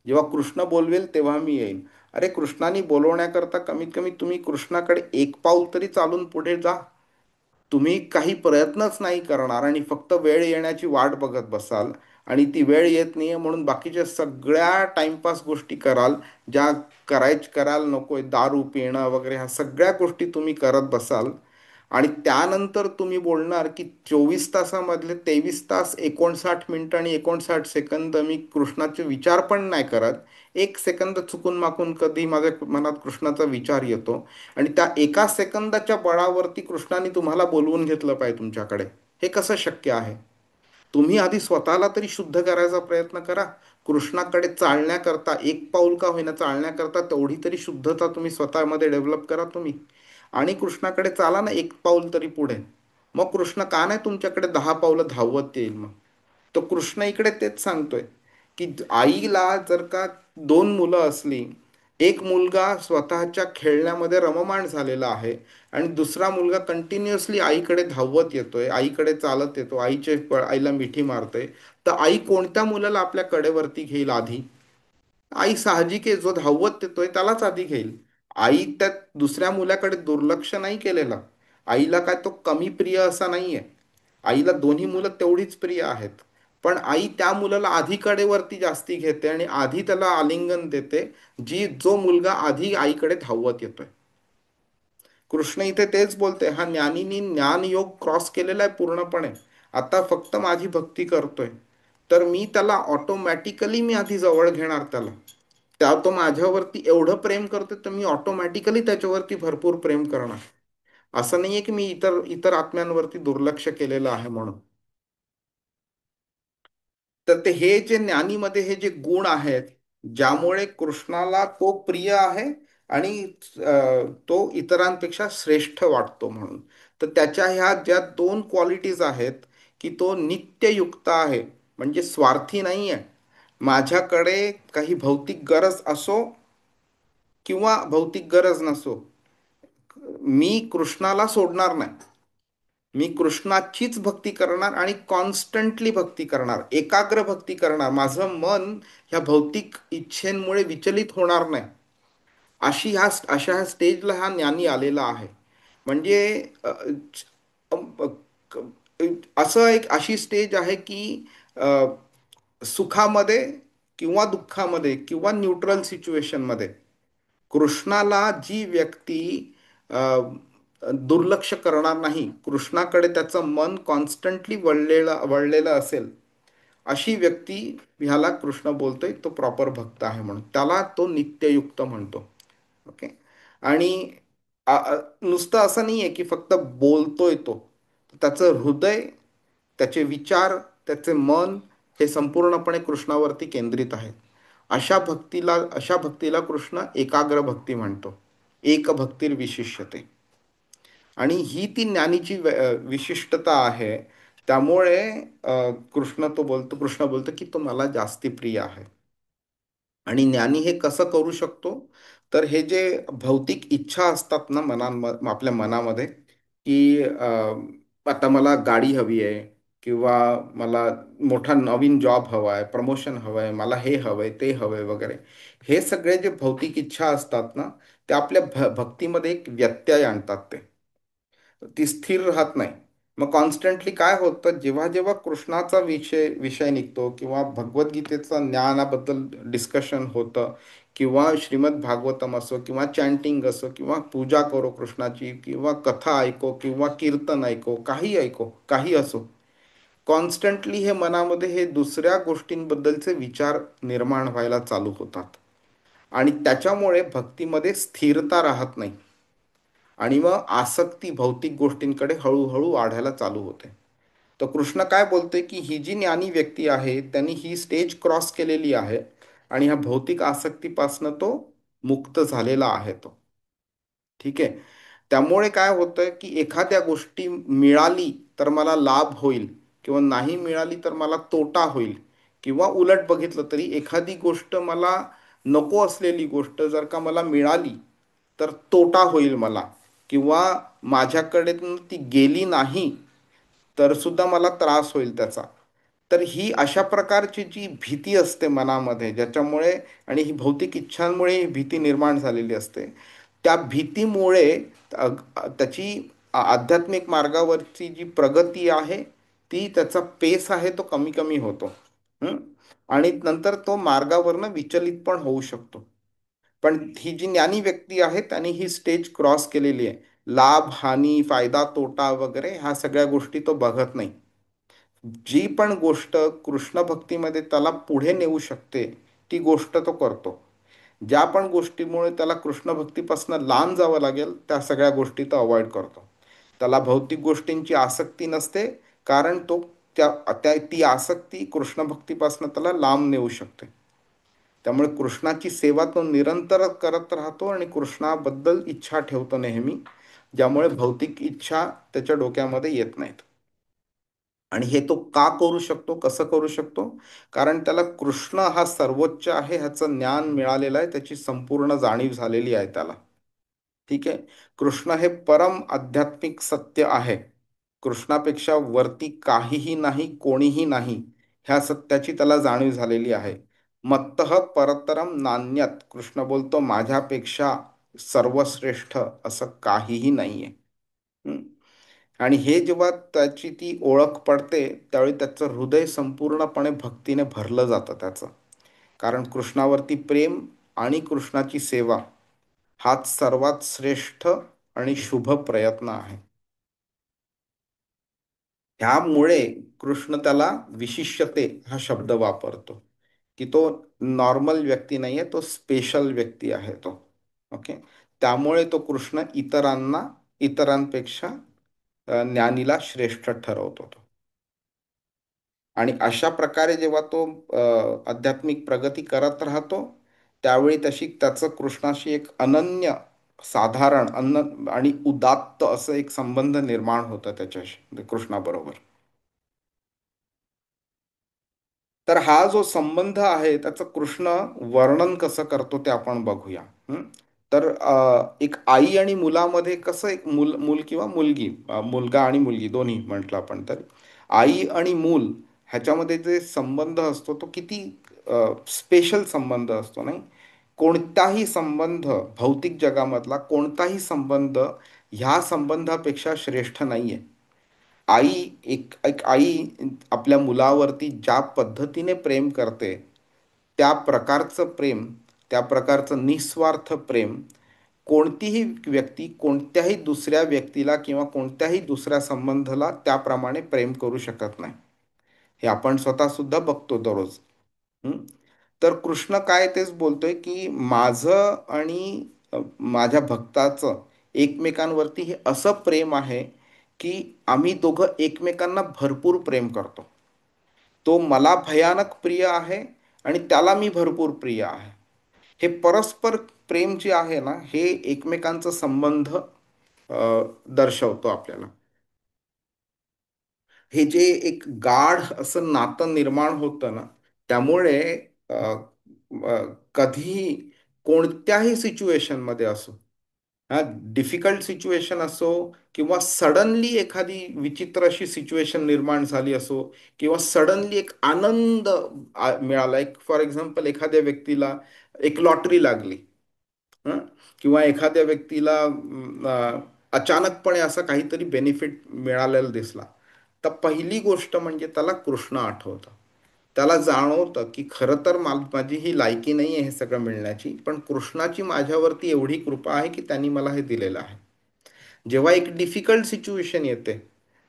जेव्हा कृष्ण बोलवेल तेव्हा मी येईन. अरे कृष्णाने बोलवण्याकरता कमीत कमी तुम्ही कृष्णाकडे एक पाऊल तरी चालून पुढे जा. तुम्ही काही प्रयत्नच नाही करणार आणि फक्त वेळ येण्याची वाट बघत बसाल आणि ती वेळ येत नाहीये म्हणून बाकीच्या सगळ्या टाइमपास गोष्टी कराल, ज्या कराल नकोय, दारू पिणं वगैरे ह्या सगळ्या गोष्टी तुम्ही करत बसाल. आणि त्यानंतर तुम्ही बोलणार की 24 तासामधले 23 तास 59 मिनिटं आणि 59 सेकंद मी कृष्णाचे विचार पण नाही करत. एक सेकंद चुकून माकून कधी माझ्या मनात कृष्णाचा विचार येतो आणि त्या एका सेकंदाच्या बळावरती कृष्णाने तुम्हाला बोलवून घेतलं पाहिजे तुमच्याकडे. हे कसं शक्य आहे? तुम्ही आधी स्वतःला तरी शुद्ध करायचा प्रयत्न करा. कृष्णाकडे चालण्याकरता एक पाऊल का होईना चालण्याकरता तेवढी तरी शुद्धता तुम्ही स्वतःमध्ये डेव्हलप करा तुम्ही. आणि कृष्णाकडे चाला ना एक पाऊल तरी पुढे. मग कृष्ण का नाही तुमच्याकडे 10 पावलं धावत येईल मग? तो कृष्ण इकडे तेच सांगतोय की आईला जर का दोन मुलं असली, एक मुलगा स्वतःच्या खेळण्यामध्ये रममाण झालेला आहे आणि दुसरा मुलगा कंटिन्युअसली आईकडे धावत येतोय, आईकडे चालत येतो, आईला मिठी मारतोय, तर आई कोणत्या मुलाला आपल्या कडेवरती घेईल आधी? आई साहजिक आहे, जो धावत येतोय त्यालाच आधी घेईल. आई त्या दुसऱ्या मुलाकडे दुर्लक्ष नाही केलेलं. आईला काय तो कमी प्रिय असा नाहीये. आईला दोन्ही मुलं तेवढीच प्रिय आहेत. पण आई त्या मुलाला आधी कडेवरती जास्ती घेते आणि आधी त्याला आलिंगन देते, जो मुलगा आधी आईकडे धावत येतोय. कृष्ण इथे तेच बोलते, हा ज्ञानीनी ज्ञान योग क्रॉस केलेला आहे पूर्णपणे. आता फक्त माझी भक्ती करतोय, तर मी त्याला ऑटोमॅटिकली मी आधी जवळ घेणार त्याला. तो माझ्यावरती एवढं प्रेम करतोय तर मी ऑटोमॅटिकली त्याच्यावरती भरपूर प्रेम करणार. असं नाहीये की मी इतर इतर आत्म्यांवरती दुर्लक्ष केलेलं आहे म्हणून. तर हे जे ज्ञानीमध्ये हे जे गुण आहेत, ज्यामुळे कृष्णाला तो प्रिय आहे आणि तो इतरांपेक्षा श्रेष्ठ वाटतो म्हणून. तर त्याच्या ह्या ज्या दोन क्वालिटीज आहेत, की तो नित्ययुक्त आहे, म्हणजे स्वार्थी नाही आहे. माझ्याकडे काही भौतिक गरज असो किंवा भौतिक गरज नसो, मी कृष्णाला सोडणार नाही. मी कृष्णाचीच भक्ती करणार आणि कॉन्स्टंटली भक्ती करणार, एकाग्र भक्ती करणार. माझं मन ह्या भौतिक इच्छेंमुळे विचलित होणार नाही. अशा ह्या स्टेजला हा ज्ञानी आलेला आहे. म्हणजे अ, अ, असं एक अशी स्टेज आहे की अ, सुखामध्ये किंवा दुःखामध्ये किंवा न्यूट्रल सिच्युएशनमध्ये कृष्णाला जी व्यक्ती अ, दुर्लक्ष करणार नाही, कृष्णाकडे त्याचं मन कॉन्स्टंटली वळलेलं असेल, अशी व्यक्ती, ह्याला कृष्ण बोलतोय तो प्रॉपर भक्त आहे म्हणून. त्याला तो नित्ययुक्त म्हणतो. ओके. आणि नुसतं असं नाही आहे की फक्त बोलतोय तो, त्याचं हृदय, त्याचे विचार, त्याचे मन हे संपूर्णपणे कृष्णावरती केंद्रित आहेत. अशा भक्तीला कृष्ण एकाग्र भक्ती म्हणतो. एक भक्तीर विशिष्यते. आणि ही ती ज्ञानीची विशिष्टता आहे. त्यामुळे कृष्ण बोलतो की तो मला जास्ती प्रिय आहे. आणि ज्ञानी हे कसं करू शकतो? तर हे जे भौतिक इच्छा असतात ना आपल्या मनामध्ये, की आता मला गाडी हवी आहे किंवा मला मोठा नवीन जॉब हवा आहे, प्रमोशन हवं आहे, मला हे हवंय ते हवंय वगैरे, हे सगळे जे भौतिक इच्छा असतात ना, ते आपल्या भक्तीमध्ये एक व्यत्यय आणतात. ती स्थिर राहत नाही. मग कॉन्स्टंटली काय होतं, जेव्हा जेव्हा कृष्णाचा विषय विषय निघतो किंवा भगवद्गीतेचं ज्ञानाबद्दल डिस्कशन होतं किंवा श्रीमद भागवतम असो किंवा चॅन्टिंग असो किंवा पूजा करो कृष्णाची किंवा कथा ऐको किंवा कीर्तन ऐको, काही ऐको, काही असो, कॉन्स्टंटली हे मनामध्ये हे दुसऱ्या गोष्टींबद्दलचे विचार निर्माण व्हायला चालू होतात आणि त्याच्यामुळे भक्तीमध्ये स्थिरता राहत नाही आणि मग आसक्ती भौतिक गोष्टींकडे हळूहळू वाढायला चालू होते. तर कृष्ण काय बोलतोय की ही जी ज्ञानी व्यक्ती आहे त्यांनी ही स्टेज क्रॉस केलेली आहे आणि ह्या भौतिक आसक्तीपासनं तो मुक्त झालेला आहे तो. ठीक आहे. त्यामुळे काय होतं की एखाद्या गोष्टी मिळाली तर मला लाभ होईल किंवा नाही मिळाली तर मला तोटा होईल, किंवा उलट बघितलं तरी एखादी गोष्ट मला नको असलेली गोष्ट जर का मला मिळाली तर तोटा होईल मला, किंवा माझ्याकडे ती गेली नाही तर सुद्धा मला त्रास होईल त्याचा. तर ही अशा प्रकारची जी भीती असते मनामध्ये, ज्याच्यामुळे आणि ही भौतिक इच्छांमुळे ही भीती निर्माण झालेली असते, त्या भीतीमुळे त्याची आध्यात्मिक मार्गावरची जी प्रगती आहे, ती त्याचा पेस आहे तो कमी कमी होतो. हं? आणि नंतर तो मार्गावरनं विचलित पण होऊ शकतो. पण ही जी ज्ञानी व्यक्ती आहे त्याने ही स्टेज क्रॉस केलेली आहे. लाभ हानी, फायदा तोटा वगैरे ह्या सगळ्या गोष्टी तो बघत नाही. जी पण गोष्ट कृष्ण भक्तीमध्ये त्याला पुढे नेऊ शकते, ती गोष्ट तो करतो. ज्या पण गोष्टीमुळे त्याला कृष्ण भक्तीपासून लांब जावं लागेल, त्या सगळ्या गोष्टी तो अवॉइड करतो. त्याला भौतिक गोष्टींची आसक्ती नसते, कारण तो ती आसक्ती कृष्ण भक्तीपासून त्याला लांब नेऊ शकते. त्यामुळे कृष्णाची सेवा तो निरंतर करत राहतो आणि कृष्णाबद्दल इच्छा ठेवतो नेहमी, ज्यामुळे भौतिक इच्छा त्याच्या डोक्यामध्ये येत नाहीत. आणि हे तो का करू शकतो, कसं करू शकतो? कारण त्याला कृष्ण हा सर्वोच्च आहे ह्याचं ज्ञान मिळालेलं आहे, त्याची संपूर्ण जाणीव झालेली आहे त्याला. ठीक आहे. कृष्ण हे परम आध्यात्मिक सत्य आहे. कृष्णापेक्षा वरती काहीही नाही, कोणीही नाही, ह्या सत्याची त्याला जाणीव झालेली आहे. मत्तः परतरम नान्यत, कृष्ण बोलतो माझ्यापेक्षा सर्वश्रेष्ठ असं काहीही नाहीये. हं? आणि हे जेव्हा त्याची ती ओळख पडते, त्यावेळी त्याचं हृदय संपूर्णपणे भक्तीने भरलं जातं त्याचं. कारण कृष्णावरती प्रेम आणि कृष्णाची सेवा हाच सर्वात श्रेष्ठ आणि शुभ प्रयत्न आहे. त्यामुळे कृष्ण त्याला विशिष्यते हा शब्द वापरतो, की तो नॉर्मल व्यक्ती नाही आहे, तो स्पेशल व्यक्ती आहे तो. ओके. त्यामुळे तो कृष्ण इतरांपेक्षा ज्ञानीला श्रेष्ठ ठरवतो तो. आणि अशा प्रकारे जेव्हा तो आध्यात्मिक प्रगती करत राहतो, त्यावेळी तशी त्याचं कृष्णाशी एक अनन्य, साधारण आणि उदात्त असं एक संबंध निर्माण होतं त्याच्याशी, म्हणजे कृष्णाबरोबर. तर हा जो संबंध आहे त्याचं कृष्ण वर्णन कसं करतो ते आपण बघूया. हं? तर एक आई आणि मुलामध्ये कसं, एक मूल किंवा मुलगी, मुलगा आणि मुलगी दोन्ही म्हटलं आपण तर, आई आणि मूल ह्याच्यामध्ये जे संबंध असतो तो किती स्पेशल संबंध असतो, नाही? कोणताही संबंध, भौतिक जगामधला कोणताही संबंध ह्या संबंधापेक्षा श्रेष्ठ नाहीये. आई, एक एक आई आपल्या मुलावरती ज्या पद्धतीने प्रेम करते, त्या प्रकारचं प्रेम, त्या प्रकारचं निस्वार्थ प्रेम कोणतीही व्यक्ती कोणत्याही दुसऱ्या व्यक्तीला किंवा कोणत्याही दुसऱ्या संबंधाला त्याप्रमाणे प्रेम करू शकत नाही. हे आपण स्वतः सुद्धा बघतो दररोज. हं? तर कृष्ण काय तेच बोलतोय, की माझं आणि माझ्या भक्ताचं एकमेकांवरती हे असं प्रेम आहे, की आम्ही दोघं एकमेकांना भरपूर प्रेम करतो. तो मला भयानक प्रिय आहे आणि त्याला मी भरपूर प्रिय आहे. हे परस्पर प्रेम जे आहे ना, हे एकमेकांचा संबंध दर्शवतो आपल्याला. हे जे एक गाढ असं नातं निर्माण होतं ना, त्यामुळे अ, अ, कधीही कोणत्याही सिच्युएशनमध्ये असो, हा डिफिकल्ट सिच्युएशन असो किंवा सडनली एखादी विचित्र अशी सिच्युएशन निर्माण झाली असो, किंवा सडनली एक आनंद मिळाला, एक फॉर एक्झाम्पल एखाद्या व्यक्तीला एक लॉटरी लागली, हं? किंवा एखाद्या व्यक्तीला अचानकपणे असा काहीतरी बेनिफिट मिळालेला दिसला, तर पहिली गोष्ट म्हणजे त्याला कृष्ण आठवतं. त्याला जाणवतं की खरं तर माझी ही लायकी नाही आहे हे सगळं मिळण्याची, पण कृष्णाची माझ्यावरती एवढी कृपा आहे की त्यांनी मला हे दिलेलं आहे. जेव्हा एक डिफिकल्ट सिच्युएशन येते,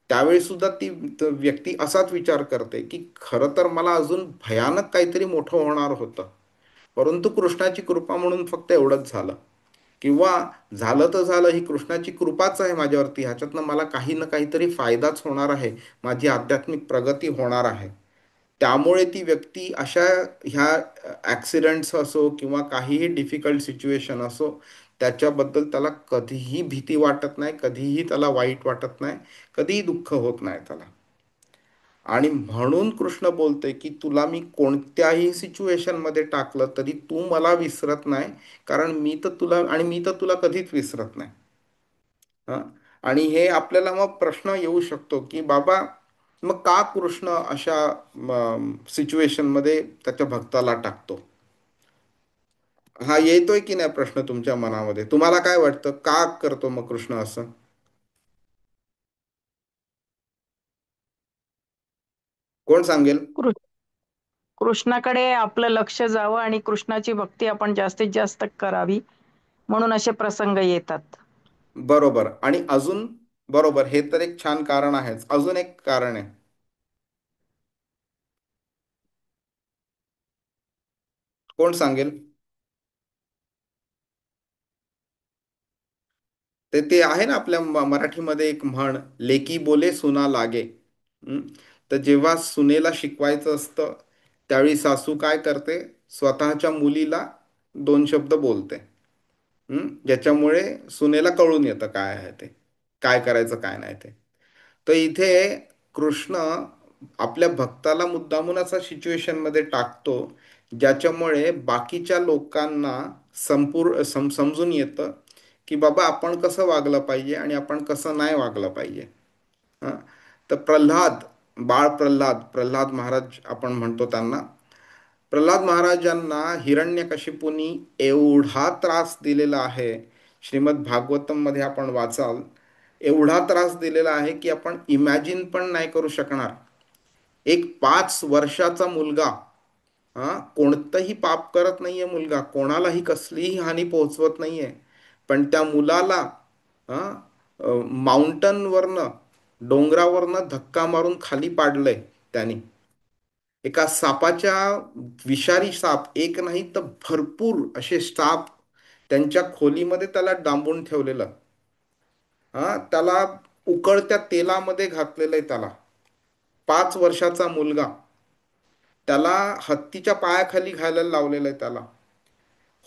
त्यावेळी सुद्धा ती व्यक्ती असाच विचार करते की खरं तर मला अजून भयानक काहीतरी मोठं होणार होतं, परंतु कृष्णाची कृपा म्हणून फक्त एवढंच झालं. किंवा झालं तर झालं, ही कृष्णाची कृपाच आहे माझ्यावरती, ह्याच्यातनं मला काही ना काहीतरी फायदाच होणार आहे, माझी आध्यात्मिक प्रगती होणार आहे. त्यामुळे ती व्यक्ती अशा ह्या ॲक्सिडेंट्स असो किंवा काहीही डिफिकल्ट सिच्युएशन असो, त्याच्याबद्दल त्याला कधीही भीती वाटत नाही, कधीही त्याला वाईट वाटत नाही, कधीही दुःख होत नाही त्याला. आणि म्हणून कृष्ण बोलते की तुला मी कोणत्याही सिच्युएशनमध्ये टाकलं तरी तू मला विसरत नाही, कारण मी तर तुला कधीच विसरत नाही. हां. आणि हे आपल्याला मग प्रश्न येऊ शकतो की बाबा, मग का कृष्ण अशा सिच्युएशन मध्ये त्याच्या भक्ताला टाकतो? हा येतोय की नाही प्रश्न तुमच्या मनामध्ये? तुम्हाला काय वाटतं, का करतो मग कृष्ण असं? कोण सांगेल? कृ- कृष्णाकडे आपलं लक्ष जावं आणि कृष्णाची भक्ती आपण जास्तीत जास्त करावी, म्हणून असे प्रसंग येतात. बरोबर. आणि अजून? बरोबर, हे तर एक छान कारण आहेच. अजून एक कारण आहे. कोण सांगेल? ते आहे ना आपल्या मराठीमध्ये एक म्हण, लेकी बोले सुना लागे. हं? तर जेव्हा सुनेला शिकवायचं असतं, त्यावेळी सासू काय करते? स्वतःच्या मुलीला दोन शब्द बोलते. ज्याच्यामुळे सुनेला कळून येतं काय आहे ते, काय करायचं काय नाही ते. तर इथे कृष्ण आपल्या भक्ताला मुद्दामून असा सिच्युएशन मध्ये टाकतो, ज्याच्यामुळे बाकीच्या लोकांना समजून येतं की बाबा आपण कसं वागलं पाहिजे आणि आपण कसं नाही वागलं पाहिजे. हं. तर बाळ प्रल्हाद, प्रल्हाद महाराज आपण म्हणतो त्यांना. प्रल्हाद महाराजांना हिरण्यकशिपूनी एवढा त्रास दिलेला आहे, श्रीमद भागवतम मध्ये आपण वाचाल, एवढा त्रास दिलेला आहे की आपण इमॅजिन पण नाही करू शकणार. एक 5 वर्षाचा मुलगा, कोणतंही पाप करत नाहीये मुलगा, कोणालाही कसलीही हानी पोहोचवत नाहीये, पण त्या मुलाला माउंटनवरनं, डोंगरावरनं धक्का मारून खाली पाडलंय त्यांनी. एका सापाच्या, विषारी साप एक नाही तर भरपूर असे साप त्यांच्या खोलीमध्ये त्याला डांबून ठेवलेलं. त्याला उकळत्या तेलामध्ये घातलेलं आहे त्याला. 5 वर्षाचा मुलगा, त्याला हत्तीच्या पायाखाली घालायला लावलेलं आहे त्याला.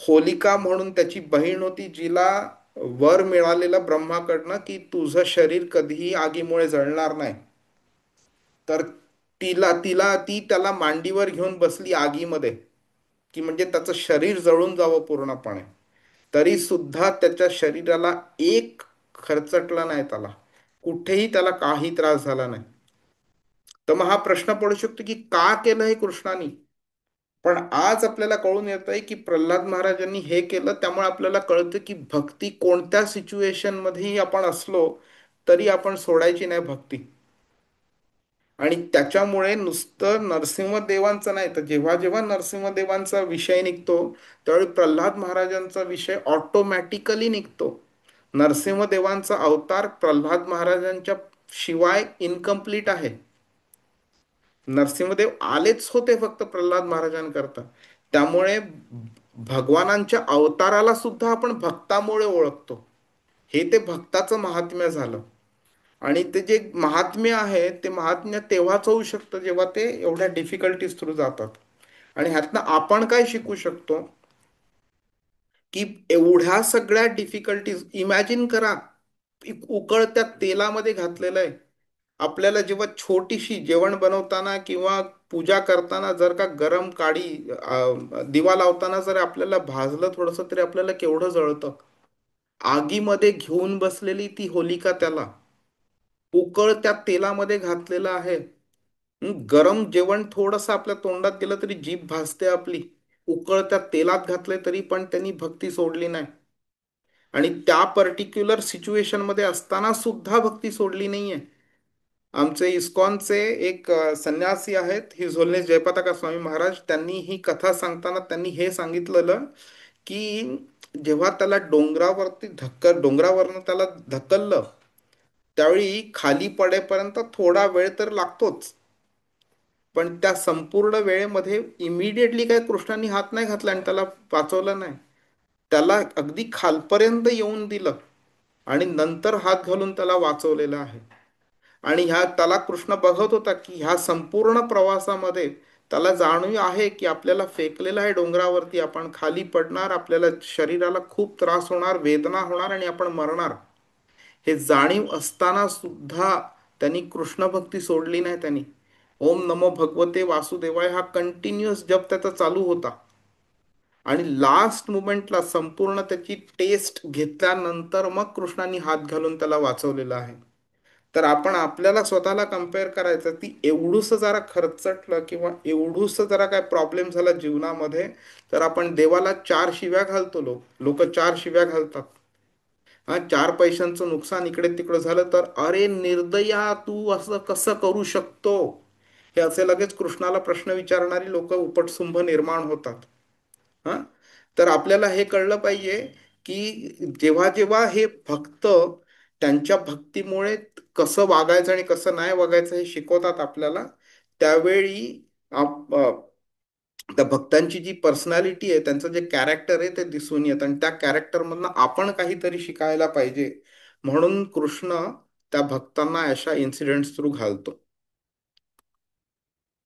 होलिका म्हणून त्याची बहीण होती, जिला वर मिळालेला ब्रह्माकडनं की तुझं शरीर कधीही आगीमुळे जळणार नाही. तर ती त्याला मांडीवर घेऊन बसली आगीमध्ये, की म्हणजे त्याचं शरीर जळून जावं पूर्णपणे. तरी सुद्धा त्याच्या शरीराला एक खरचटला नाही त्याला, कुठेही त्याला काही त्रास झाला नाही. तर मग हा प्रश्न पडू शकतो की का केलं हे कृष्णाने? पण आज आपल्याला कळून येत आहे की प्रल्हाद महाराजांनी हे केलं, त्यामुळे आपल्याला कळतं की भक्ती कोणत्या सिच्युएशन मध्येही आपण असलो तरी आपण सोडायची नाही भक्ती. आणि त्याच्यामुळे नुसतं नरसिंहदेवांचं नाही, तर जेव्हा जेव्हा नरसिंहदेवांचा विषय निघतो, त्यावेळी प्रल्हाद महाराजांचा विषय ऑटोमॅटिकली निघतो. नरसिंहदेवांचा अवतार प्रल्हाद महाराजांच्या शिवाय इनकम्प्लीट आहे. नरसिंहदेव आलेच होते फक्त प्रल्हाद महाराजांकरता. त्यामुळे भगवानांच्या अवताराला सुद्धा आपण भक्तामुळे ओळखतो. हे ते भक्ताचं महात्म्य झालं. आणि ते जे महात्म्य आहे, ते महात्म्य तेव्हाच होऊ शकतं जेव्हा ते एवढ्या डिफिकल्टीज थ्रू जातात. आणि ह्यातनं आपण काय शिकू शकतो? की एवढ्या सगळ्या डिफिकल्टीज इमॅजिन करा, उकळत्या तेलामध्ये घातलेलं आहे. आपल्याला जेव्हा छोटीशी जेवण बनवताना किंवा पूजा करताना जर का गरम काडी, दिवा लावताना जर आपल्याला भाजलं थोडंसं, तरी आपल्याला केवढं जळतं. आगीमध्ये घेऊन बसलेली ती होलिका त्याला उकळत्या तेलामध्ये घातलेलं आहे. गरम जेवण थोडंसं आपल्या तोंडात गेलं तरी जीभ भासते आपली. उकळत्या तेलात घातले तरी पण त्यांनी भक्ती सोडली नाही. आणि त्या पर्टिक्युलर सिच्युएशन मध्ये असताना सुद्धा भक्ती सोडली नाहीये. आमचे इस्कॉनचे एक संन्यासी आहेत, हिजोलने जयपताका स्वामी महाराज, त्यांनी ही कथा सांगताना त्यांनी हे सांगितलेलं की जेव्हा त्याला डोंगरावरनं त्याला ढकललं, त्यावेळी खाली पडेपर्यंत थोडा वेळ तर लागतोच. पण त्या संपूर्ण वेळेमध्ये इमिडिएटली काय कृष्णाने हात नाही घातला आणि त्याला वाचवलं नाही. त्याला अगदी खालपर्यंत येऊन दिलं आणि नंतर हात घालून त्याला वाचवलेलं आहे. आणि त्याला कृष्ण बघत होता की ह्या संपूर्ण प्रवासामध्ये त्याला जाणीव आहे की आपल्याला फेकलेलं आहे डोंगरावरती, आपण खाली पडणार, आपल्याला शरीराला खूप त्रास होणार, वेदना होणार आणि आपण मरणार. हे जाणीव असताना सुद्धा त्यांनी कृष्ण भक्ती सोडली नाही. त्यांनी ओम नमो भगवते वासुदेवाय हा कंटिन्युअस जप त्याचा चालू होता. आणि लास्ट मुमेंटला संपूर्ण त्याची टेस्ट घेतल्यानंतर मग कृष्णाने हात घालून त्याला वाचवलेलं आहे. तर आपण आपल्याला स्वतःला कम्पेअर करायचं, ती एवढूस जरा खर्चटलं किंवा एवढूस जरा काय प्रॉब्लेम झाला जीवनामध्ये, तर आपण देवाला चार शिव्या घालतो. लोक चार शिव्या घालतात. हा, चार पैशांचं नुकसान इकडे तिकडे झालं तर, अरे निर्दया, तू असं कसं करू शकतो, हे असे लगेच कृष्णाला प्रश्न विचारणारी लोक उपटसुंभ निर्माण होतात. हा, तर आपल्याला हे कळलं पाहिजे की जेव्हा जेव्हा हे भक्त त्यांच्या भक्तीमुळे कसं वागायचं आणि कसं नाही वागायचं हे शिकवतात आपल्याला, त्यावेळी त्या भक्तांची जी पर्सनॅलिटी आहे, त्यांचं जे कॅरेक्टर आहे ते दिसून येतं आणि त्या कॅरेक्टरमधनं आपण काहीतरी शिकायला पाहिजे. म्हणून कृष्ण त्या भक्तांना अशा इन्सिडेंट्स थ्रू घालतो.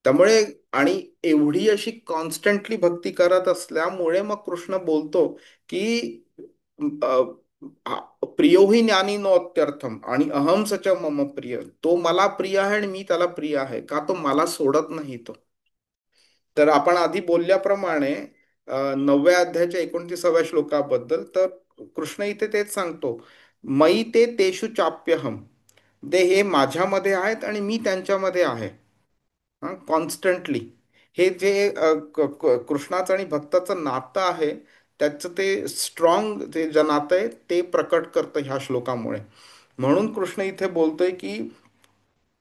त्यामुळे आणि एवढी अशी कॉन्स्टंटली भक्ती करत असल्यामुळे मग कृष्ण बोलतो की अ, प्रियो हि ज्ञानी नोत्यर्थम आणि अहम सच मम प्रिय, तो मला प्रिय आहे आणि मी त्याला प्रिय आहे, का तो मला सोडत नाही तो. तर आपण आधी बोलल्याप्रमाणे 9व्या अध्यायाच्या 29व्या श्लोकाबद्दल तर कृष्ण इथे तेच सांगतो, मयी ते तेषु चाप्यहम, ते हे माझ्यामध्ये आहेत आणि मी त्यांच्यामध्ये आहे. कॉन्स्टंटली हे जे कृष्णाचं आणि भक्ताचं नातं आहे, त्याचं ते स्ट्रॉंग जे जे नातं आहे ते प्रकट करतं ह्या श्लोकामुळे. म्हणून कृष्ण इथे बोलतोय की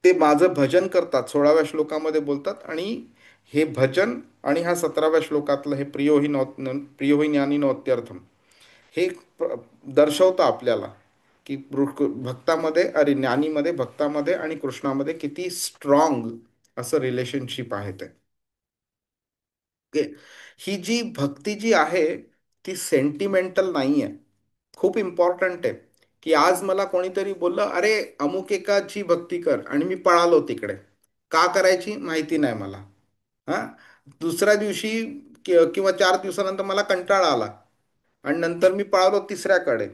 ते माझं भजन करतात, 16व्या श्लोकामध्ये बोलतात. आणि हे भजन आणि ह्या 17व्या श्लोकातलं हे प्रियो हि ज्ञानी नोत्यर्थम, हे दर्शवतं आपल्याला की भक्तामध्ये, अरे ज्ञानीमध्ये, भक्तामध्ये आणि कृष्णामध्ये किती स्ट्रॉंग असं रिलेशनशिप आहे ते. ओके. ही जी भक्ती जी आहे ती सेंटिमेंटल नाही आहे. खूप इम्पॉर्टंट आहे की आज मला कोणीतरी बोललं, अरे अमुक एकाची भक्ती कर, आणि मी पळालो तिकडे. का करायची माहिती नाही मला. हा, दुसऱ्या दिवशी किंवा 4 दिवसानंतर मला कंटाळा आला आणि नंतर मी पळालो तिसऱ्याकडे,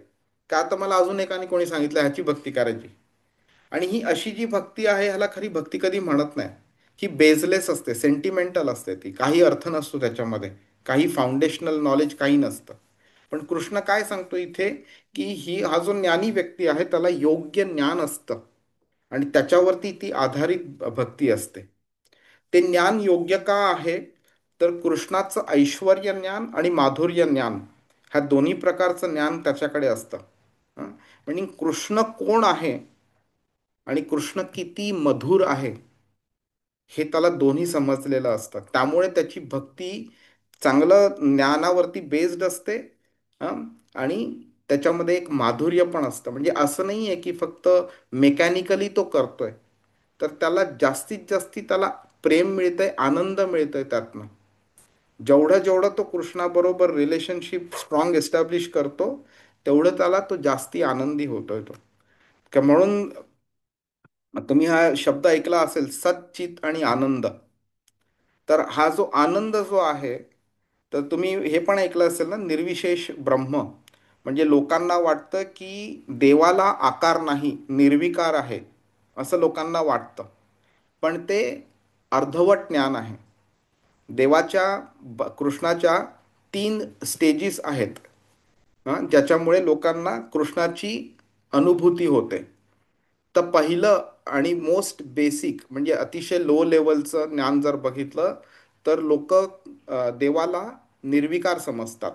का तर मला अजून एकाने कोणी सांगितलं ह्याची भक्ती करायची. आणि ही अशी जी भक्ती आहे ह्याला खरी भक्ती कधी म्हणत नाही. ही बेसलेस असते, सेंटिमेंटल असते, ती काही अर्थ नसतो त्याच्यामध्ये, काही फाउंडेशनल नॉलेज काही नसतं. पण कृष्ण काय सांगतो इथे की ही हा जो ज्ञानी व्यक्ती आहे त्याला योग्य ज्ञान असतं आणि त्याच्यावरती ती आधारित भक्ती असते. ते ज्ञान योग्य का आहे, तर कृष्णाचं ऐश्वर्य ज्ञान आणि माधुर्य ज्ञान, ह्या दोन्ही प्रकारचं ज्ञान त्याच्याकडे असतं. हं? म्हणजे कृष्ण कोण आहे आणि कृष्ण किती मधुर आहे हे त्याला दोन्ही समजलेलं असतं. त्यामुळे त्याची भक्ती चांगलं ज्ञानावरती बेस्ड असते. हं? आणि त्याच्यामध्ये एक माधुर्य पण असतं. म्हणजे असं नाही आहे की फक्त मेकॅनिकली तो करतोय, तर त्याला जास्तीत जास्ती त्याला प्रेम मिळतंय, आनंद मिळतोय त्यातनं. जेवढं जेवढं तो कृष्णाबरोबर रिलेशनशिप स्ट्रॉंग एस्टॅब्लिश करतो, तेवढं त्याला तो जास्ती आनंदी होतोय तो. म्हणून तुम्ही हा शब्द ऐकला असेल, सच्चित आणि आनंद. तर हा जो आनंद जो आहे, तर तुम्ही हे पण ऐकलं असेल ना, निर्विशेष ब्रह्म. म्हणजे लोकांना वाटतं की देवाला आकार नाही, निर्विकार आहे, असं लोकांना वाटतं. पण ते अर्धवट ज्ञान आहे. देवाच्या कृष्णाच्या 3 स्टेजेस आहेत, ज्याच्यामुळे लोकांना कृष्णाची अनुभूती होते. तर पहिलं आणि मोस्ट बेसिक म्हणजे अतिशय लो लेवलचं ज्ञान जर बघितलं, तर लोक देवाला निर्विकार समजतात.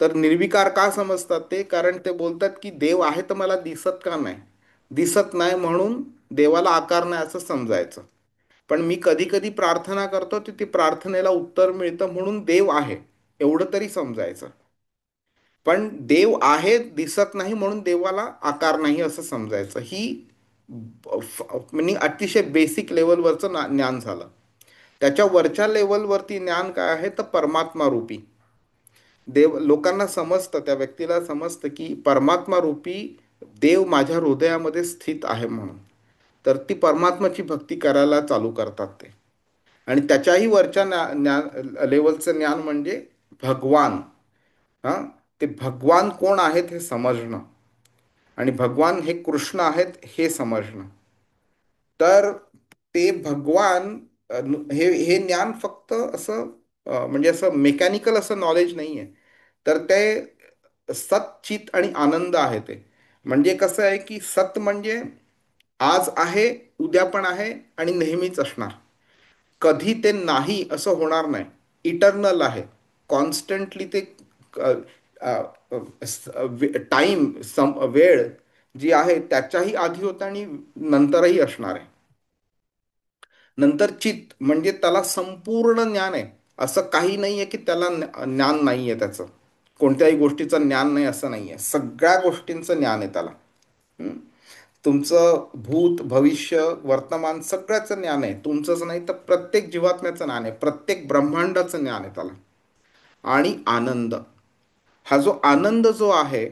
तर निर्विकार का समजतात ते, कारण ते बोलतात की देव आहे तर मला दिसत का नाही, दिसत नाही म्हणून देवाला आकार नाही असं समजायचं. पण मी कधी कधी प्रार्थना करतो तर ती प्रार्थनेला उत्तर मिळतं म्हणून देव आहे, एवढं तरी समजायचं. पण देव आहे दिसत नाही म्हणून देवाला आकार नाही असं समजायचं. ही म्हणजे अतिशय बेसिक लेवलवरचं ज्ञान झालं. त्याच्या वरच्या लेवलवरती ज्ञान काय आहे, तर परमात्मा रूपी देव. लोकांना समजतं, त्या व्यक्तीला समजतं की परमात्मा रूपी देव माझ्या हृदयामध्ये स्थित आहे म्हणून. तर ती परमात्माची भक्ती करायला चालू करतात ते. आणि त्याच्याही वरच्या ज्ञान लेवलचं ज्ञान म्हणजे भगवान. हा, ते भगवान कोण आहेत हे समजणं आणि भगवान हे कृष्ण आहेत हे समजणं. तर ते भगवान हे हे ज्ञान फक्त असं म्हणजे असं मेकॅनिकल असं नॉलेज नाही आहे. तर ते सत चित आणि आनंद आहे ते. म्हणजे कसं आहे की सत म्हणजे आज आहे, उद्या पण आहे आणि नेहमीच असणार. कधी ते नाही असं होणार नाही. इटर्नल आहे. कॉन्स्टंटली ते टाइम, वेळ जी आहे त्याच्याही आधी होतं आणि नंतरही असणार आहे. नंतर चित्त म्हणजे त्याला संपूर्ण ज्ञान आहे. असं काही नाही आहे की त्याला ज्ञान नाही आहे त्याचं. कोणत्याही गोष्टीचं ज्ञान नाही असं नाही आहे. सगळ्या गोष्टींचं ज्ञान आहे त्याला. हं? तुमचं भूत, भविष्य, वर्तमान सगळ्याचं ज्ञान आहे. तुमचंच नाही तर प्रत्येक जीवात्म्याचं ज्ञान आहे. प्रत्येक ब्रह्मांडाचं ज्ञान आहे त्याला. आणि आनंद, हा जो आनंद जो आहे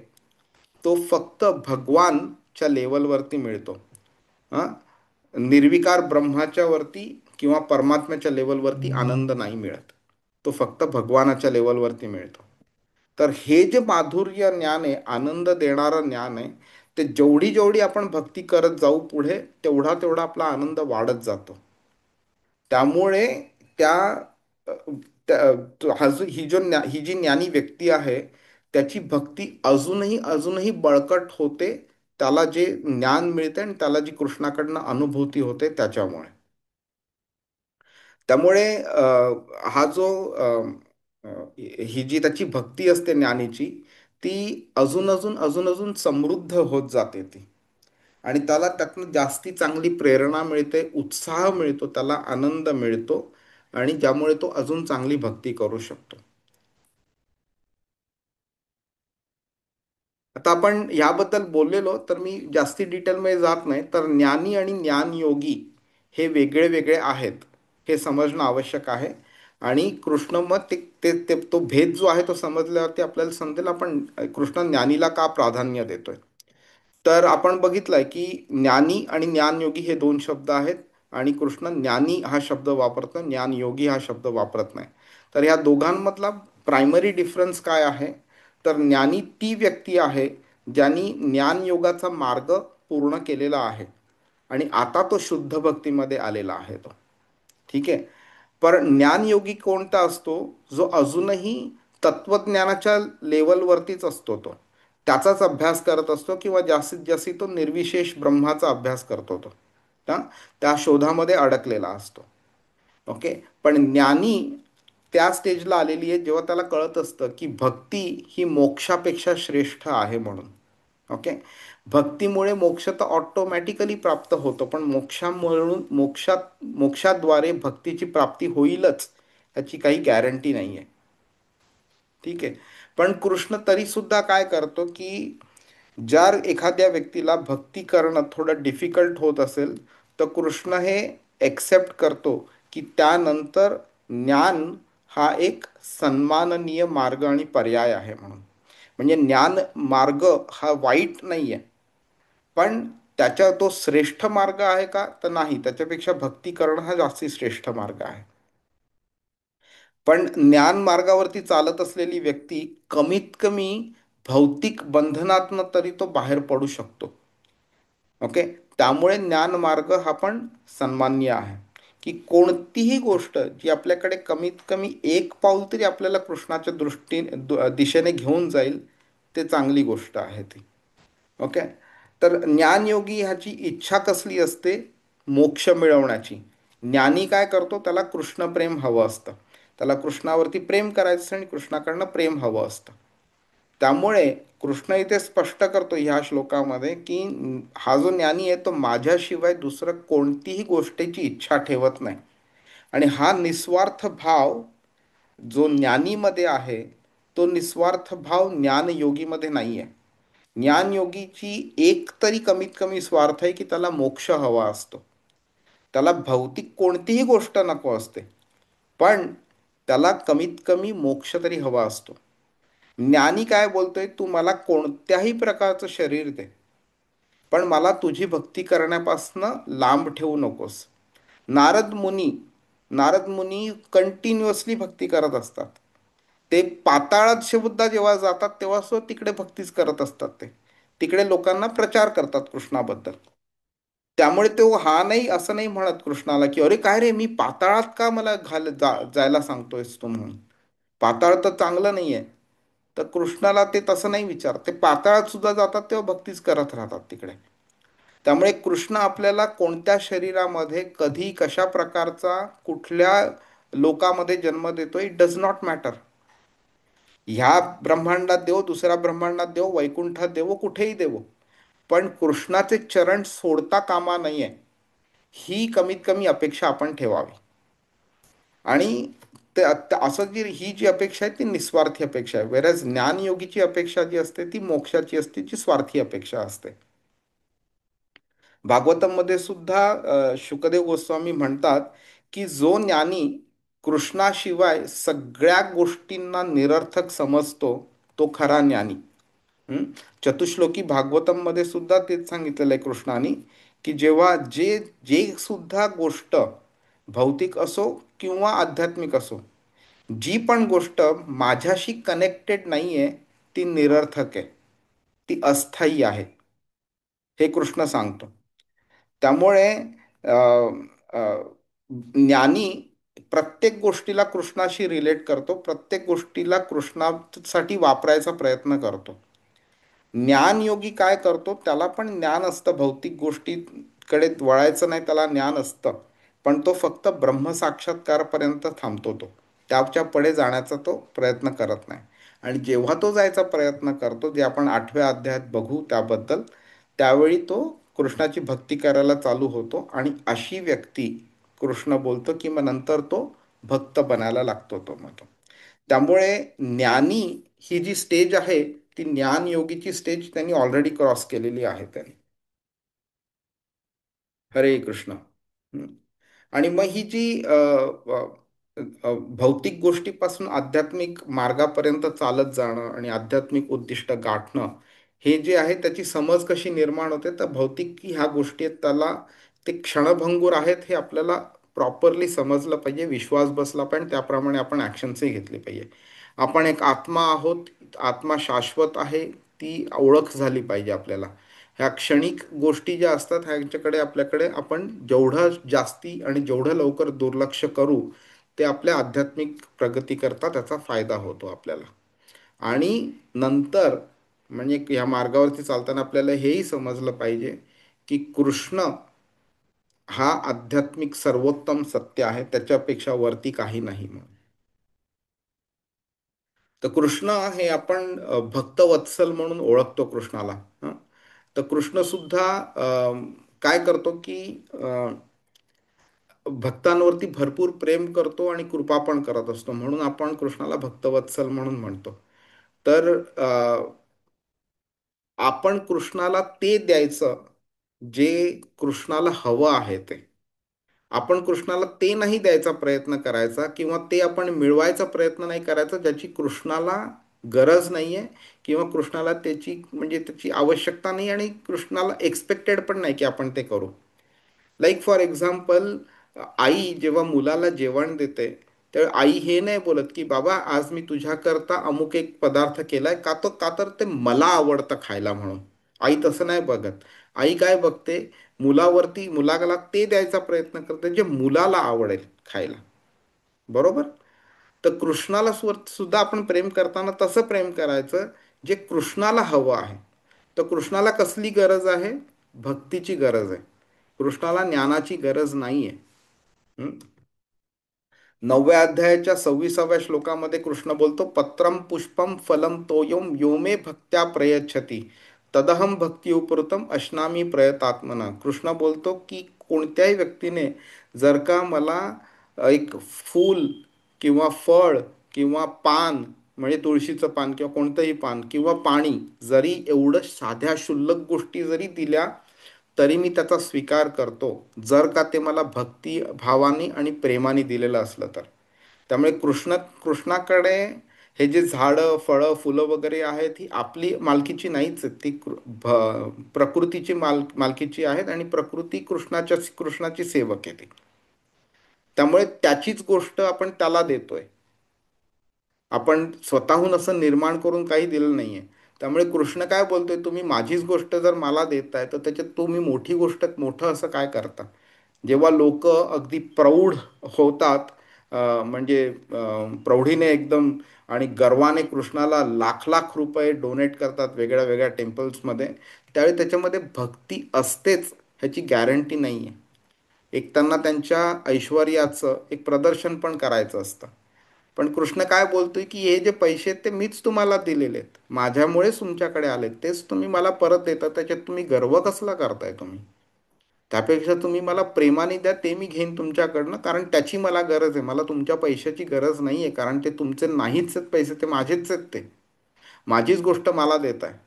तो फक्त भगवानच्या लेवलवरती मिळतो. हां, निर्विकार ब्रह्माच्या वरती किंवा परमात्म्याच्या लेवलवरती आनंद नाही मिळत. तो फक्त भगवानाच्या लेवलवरती मिळतो. तर हे जे माधुर्य ज्ञान आहे, आनंद देणारं ज्ञान आहे, ते जेवढी जेवढी आपण भक्ती करत जाऊ पुढे, तेवढा तेवढा आपला आनंद वाढत जातो. त्यामुळे त्या अ, ही जी ज्ञानी व्यक्ती आहे त्याची भक्ती अजूनही अजूनही बळकट होते. त्याला जे ज्ञान मिळते आणि त्याला जी कृष्णाकडनं अनुभूती होते त्याच्यामुळे. त्यामुळे हा जो ही जी त्याची भक्ती असते ज्ञानीची, ती अजून अजून अजून अजून समृद्ध होत जाते ती. आणि त्याला त्यातनं जास्ती चांगली प्रेरणा मिळते, उत्साह मिळतो, त्याला आनंद मिळतो आणि ज्यामुळे तो अजून चांगली भक्ती करू शकतो. आता आपण ह्याबद्दल बोललेलो तर मी जास्ती डिटेलमध्ये जात नाही. तर ज्ञानी आणि ज्ञानयोगी हे वेगळे वेगळे आहेत हे समजणं आवश्यक आहे. आणि कृष्ण मग ते ते ते तो भेद जो आहे तो समजल्यावरती आपल्याला समजेल आपण कृष्ण ज्ञानीला का प्राधान्य देतोय. तर आपण बघितलंय की ज्ञानी आणि ज्ञानयोगी हे दोन शब्द आहेत. आणि कृष्ण ज्ञानी हा शब्द वापरतो, ज्ञानयोगी हा शब्द वापरत नाही. तर या दोघांमधला प्रायमरी डिफरन्स काय आहे, तर ज्ञानी ती व्यक्ती आहे ज्यांनी ज्ञानयोगाचा मार्ग पूर्ण केलेला आहे आणि आता तो शुद्ध भक्तीमध्ये आलेला आहे तो. ठीक आहे. पण ज्ञानयोगी कोणता असतो, जो अजूनही तत्वज्ञानाच्या लेवलवरतीच असतो. तो त्याचाच अभ्यास करत असतो किंवा जास्तीत जास्त तो निर्विशेष ब्रह्माचा अभ्यास करतो तो. हा, त्या शोधामध्ये अडकलेला असतो. ओके. पण ज्ञानी त्या स्टेजला आलेली आहे जेव्हा त्याला कळत असतं की भक्ती ही मोक्षापेक्षा श्रेष्ठ आहे म्हणून. ओके. भक्तीमुळे मोक्ष तर ऑटोमॅटिकली प्राप्त होतो, पण मोक्षाद्वारे भक्तीची प्राप्ती होईलच याची काही गॅरंटी नाही आहे. ठीक आहे. पण कृष्ण तरी सुद्धा काय करतो की जर एखाद्या व्यक्तीला भक्ती करणं थोडं डिफिकल्ट होत असेल तर कृष्ण हे एक्सेप्ट करतो की त्यानंतर ज्ञान हा एक सन्माननीय मार्ग आणि पर्याय आहे म्हणून. म्हणजे ज्ञान मार्ग हा वाईट नाही आहे, पण त्याच्या तो श्रेष्ठ मार्ग आहे का, तर नाही. त्याच्यापेक्षा भक्ती करणं हा जास्ती श्रेष्ठ मार्ग आहे. पण ज्ञान मार्गावरती चालत असलेली व्यक्ती कमीत कमी भौतिक बंधनातनं तरी तो बाहेर पडू शकतो. ओके. त्यामुळे ज्ञान मार्ग हा पण सन्मान्य आहे. की कोणतीही गोष्ट जी आपल्याकडे कमीत कमी एक पाऊल तरी आपल्याला कृष्णाच्या दिशेने घेऊन जाईल, ते चांगली गोष्ट आहे ती. ओके. तर ज्ञानयोगी ह्याची इच्छा कसली असते, मोक्ष मिळवण्याची. ज्ञानी काय करतो, त्याला कृष्णप्रेम हवं असतं. त्याला कृष्णावरती प्रेम करायचं असतं आणि कृष्णाकडनं प्रेम हवं असतं. त्यामुळे कृष्ण इथे स्पष्ट करतो ह्या श्लोकामध्ये की हा जो ज्ञानी आहे तो माझ्याशिवाय दुसरं कोणतीही गोष्टीची इच्छा ठेवत नाही. आणि हा निस्वार्थ भाव जो ज्ञानीमध्ये आहे, तो निस्वार्थ भाव ज्ञानयोगीमध्ये नाही आहे. ज्ञानयोगीची एक तरी कमीत कमी स्वार्थ आहे की त्याला मोक्ष हवा असतो. त्याला भौतिक कोणतीही गोष्ट नको असते, पण त्याला कमीत कमी मोक्ष तरी हवा असतो. ज्ञानी काय बोलतोय, तू मला कोणत्याही प्रकारचं शरीर दे, पण मला तुझी भक्ती करण्यापासनं लांब ठेवू नकोस. नारद मुनी नारद मुनी कंटिन्युअसली भक्ती करत असतात. ते पाताळात सुद्धा जेव्हा जातात तेव्हा सुद्धा तिकडे भक्तीच करत असतात. ते तिकडे लोकांना प्रचार करतात कृष्णाबद्दल. त्यामुळे तो हा नाही असं नाही म्हणत कृष्णाला की अरे काय रे, मी पाताळात का मला जायला सांगतोयस तू म्हणून. पाताळ तर चांगलं नाही आहे. तर कृष्णाला ते तसं नाही विचारत. ते पाताळात सुद्धा जातात तेव्हा भक्तीच करत राहतात तिकडे. त्यामुळे कृष्ण आपल्याला कोणत्या शरीरामध्ये कधी कशा प्रकारचा कुठल्या लोकामध्ये जन्म देतो इट डज नॉट मॅटर. ह्या ब्रह्मांडात देव, दुसऱ्या ब्रह्मांडात देव, वैकुंठात देव, कुठेही देव, पण कृष्णाचे चरण सोडता कामा नये, ही कमीत कमी अपेक्षा आपण ठेवावी. आणि असं ही जी अपेक्षा आहे ती निस्वार्थी अपेक्षा आहे. वेरॅज ज्ञानयोगीची अपेक्षा जी असते ती मोक्षाची असते, जी स्वार्थी अपेक्षा असते. भागवतमध्ये सुद्धा शुकदेव गोस्वामी म्हणतात की जो ज्ञानी कृष्णाशिवाय सगळ्या गोष्टींना निरर्थक समजतो तो खरा ज्ञानी. हं? चतुश्लोकी भागवतम सुद्धा तेच सांगितलेलं आहे कृष्णाने, की जेव्हा जे जे सुद्धा गोष्ट भौतिक असो किंवा आध्यात्मिक असो, जी पण गोष्ट माझ्याशी कनेक्टेड नाही आहे ती निरर्थक आहे, ती अस्थायी आहे, हे कृष्ण सांगतो. त्यामुळे अ, अ, ज्ञानी प्रत्येक गोष्टीला कृष्णाशी रिलेट करतो, प्रत्येक गोष्टीला कृष्णासाठी वापरायचा प्रयत्न करतो. ज्ञानयोगी काय करतो, त्याला पण ज्ञान असतं, भौतिक गोष्टीकडे वळायचं नाही, त्याला ज्ञान असतं, पण तो फक्त ब्रह्मसाक्षात्कारपर्यंत थांबतो. तो त्याच्या पुढे जाण्याचा तो प्रयत्न करत नाही. आणि जेव्हा तो जायचा प्रयत्न करतो, जे आपण 8व्या अध्यायात बघू त्याबद्दल, त्यावेळी तो कृष्णाची भक्ती करायला चालू होतो आणि अशी व्यक्ती कृष्ण बोलतो की मग नंतर तो भक्त बनायला लागतो तो मग तो. त्यामुळे ज्ञानी ही जी स्टेज आहे ती ज्ञान योगीची स्टेज त्यांनी ऑलरेडी क्रॉस केलेली आहे त्यांनी. हरे कृष्ण. हम्म. आणि मग ही जी भौतिक गोष्टीपासून आध्यात्मिक मार्गापर्यंत चालत जाणं आणि आध्यात्मिक उद्दिष्ट गाठणं, हे जे आहे त्याची समज कशी निर्माण होते, तर भौतिक ह्या गोष्टी आहेत त्याला ते क्षणभंगूर आहेत हे आपल्याला प्रॉपरली समजलं पाहिजे, विश्वास बसला पाहिजे, त्याप्रमाणे आपण ॲक्शन्सही घेतली पाहिजे. आपण एक आत्मा आहोत, आत्मा शाश्वत आहे, ती ओळख झाली पाहिजे आपल्याला. ह्या क्षणिक गोष्टी ज्या असतात ह्यांच्याकडे आपल्याकडे आपण जेवढं जास्ती आणि जेवढं लवकर दुर्लक्ष करू, ते आपल्या आध्यात्मिक प्रगतीकरता त्याचा फायदा होतो आपल्याला. आणि नंतर म्हणजे ह्या मार्गावरती चालताना आपल्याला हेही समजलं पाहिजे की कृष्ण हा आध्यात्मिक सर्वोत्तम सत्य आहे, त्याच्यापेक्षा वरती काही नाही म्हणून. तर कृष्ण हे आपण भक्तवत्सल म्हणून ओळखतो कृष्णाला. हं. तर कृष्ण सुद्धा काय करतो की भक्तांवरती भरपूर प्रेम करतो आणि कृपा पण करत असतो, म्हणून आपण कृष्णाला भक्तवत्सल म्हणून म्हणतो. तर आपण कृष्णाला ते द्यायचं जे कृष्णाला हवं आहे ते. आपण कृष्णाला ते नाही द्यायचा प्रयत्न करायचा किंवा ते आपण मिळवायचा प्रयत्न नाही करायचा ज्याची कृष्णाला गरज नाही आहे किंवा कृष्णाला त्याची म्हणजे त्याची आवश्यकता नाही आणि कृष्णाला एक्सपेक्टेड पण नाही की आपण ते करू. लाईक फॉर एक्झाम्पल, आई जेव्हा मुलाला जेवण देते तर आई हे नाही बोलत की बाबा आज मी तुझ्याकरता अमुक एक पदार्थ केलाय का तर ते मला आवडतं खायला म्हणून. आई तसं नाही बघत. आई काय बघते, मुलाला ते द्यायचा प्रयत्न करते जे मुलाला आवडेल खायला. बरोबर. तर कृष्णाला सुद्धा आपण प्रेम करताना तसं प्रेम करायचं जे कृष्णाला हवं आहे. तर कृष्णाला कसली गरज आहे, भक्तीची गरज आहे, कृष्णाला ज्ञानाची गरज नाही आहे. 9व्या अध्यायाच्या 26व्या श्लोकामध्ये कृष्ण बोलतो, पत्रम पुष्पम फलम तोयम योमे भक्त्या प्रयच्छती तदहम भक्ती उपृतम अश्नामी प्रयतात्मना. कृष्ण बोलतो की कोणत्याही व्यक्तीने जर का मला एक फूल किंवा फळ किंवा पान म्हणजे तुळशीचं पान किंवा कोणतंही पान किंवा पाणी जरी एवढं साध्या क्षुल्लक गोष्टी जरी दिल्या तरी मी त्याचा स्वीकार करतो, जर का ते मला भक्ती भावाने आणि प्रेमाने दिलेलं असलं तर. त्यामुळे कृष्णाकडे हे जे झाडं फळं फुलं वगैरे आहेत ही आपली मालकीची नाहीच आहेत, ती प्रकृतीची मालकीची आहेत आणि प्रकृती कृष्णाची सेवक आहे ती. त्यामुळे त्याचीच गोष्ट आपण त्याला देतोय, आपण स्वतःहून असं निर्माण करून काही दिलं नाहीये. त्यामुळे कृष्ण काय बोलतोय, तुम्ही माझीच गोष्ट जर मला देताय तर त्याच्यात तुम्ही मोठी गोष्ट मोठं असं काय करता. जेव्हा लोक अगदी प्रौढ होतात, म्हणजे प्रौढीने एकदम आणि गर्वाने कृष्णाला लाख लाख रुपये डोनेट करतात वेगळ्या वेगळ्या टेम्पल्समध्ये, त्यावेळी त्याच्यामध्ये भक्ती असतेच ह्याची गॅरंटी नाही आहे. एक त्यांना त्यांच्या ऐश्वर्याचं एक प्रदर्शन पण करायचं असतं. पण कृष्ण काय बोलतोय की हे जे पैसे आहेत ते मीच तुम्हाला दिलेले आहेत, माझ्यामुळेच तुमच्याकडे आलेत, तेच तुम्ही मला परत देता, त्याच्यात तुम्ही गर्व कसला करताय तुम्ही? त्यापेक्षा तुम्ही मला प्रेमाने द्या, ते मी घेईन तुमच्याकडनं, कारण त्याची मला गरज आहे. मला तुमच्या पैशाची गरज नाही आहे, कारण ते तुमचे नाहीच आहेत पैसे, ते माझेच आहेत, ते माझीच गोष्ट मला देत आहे.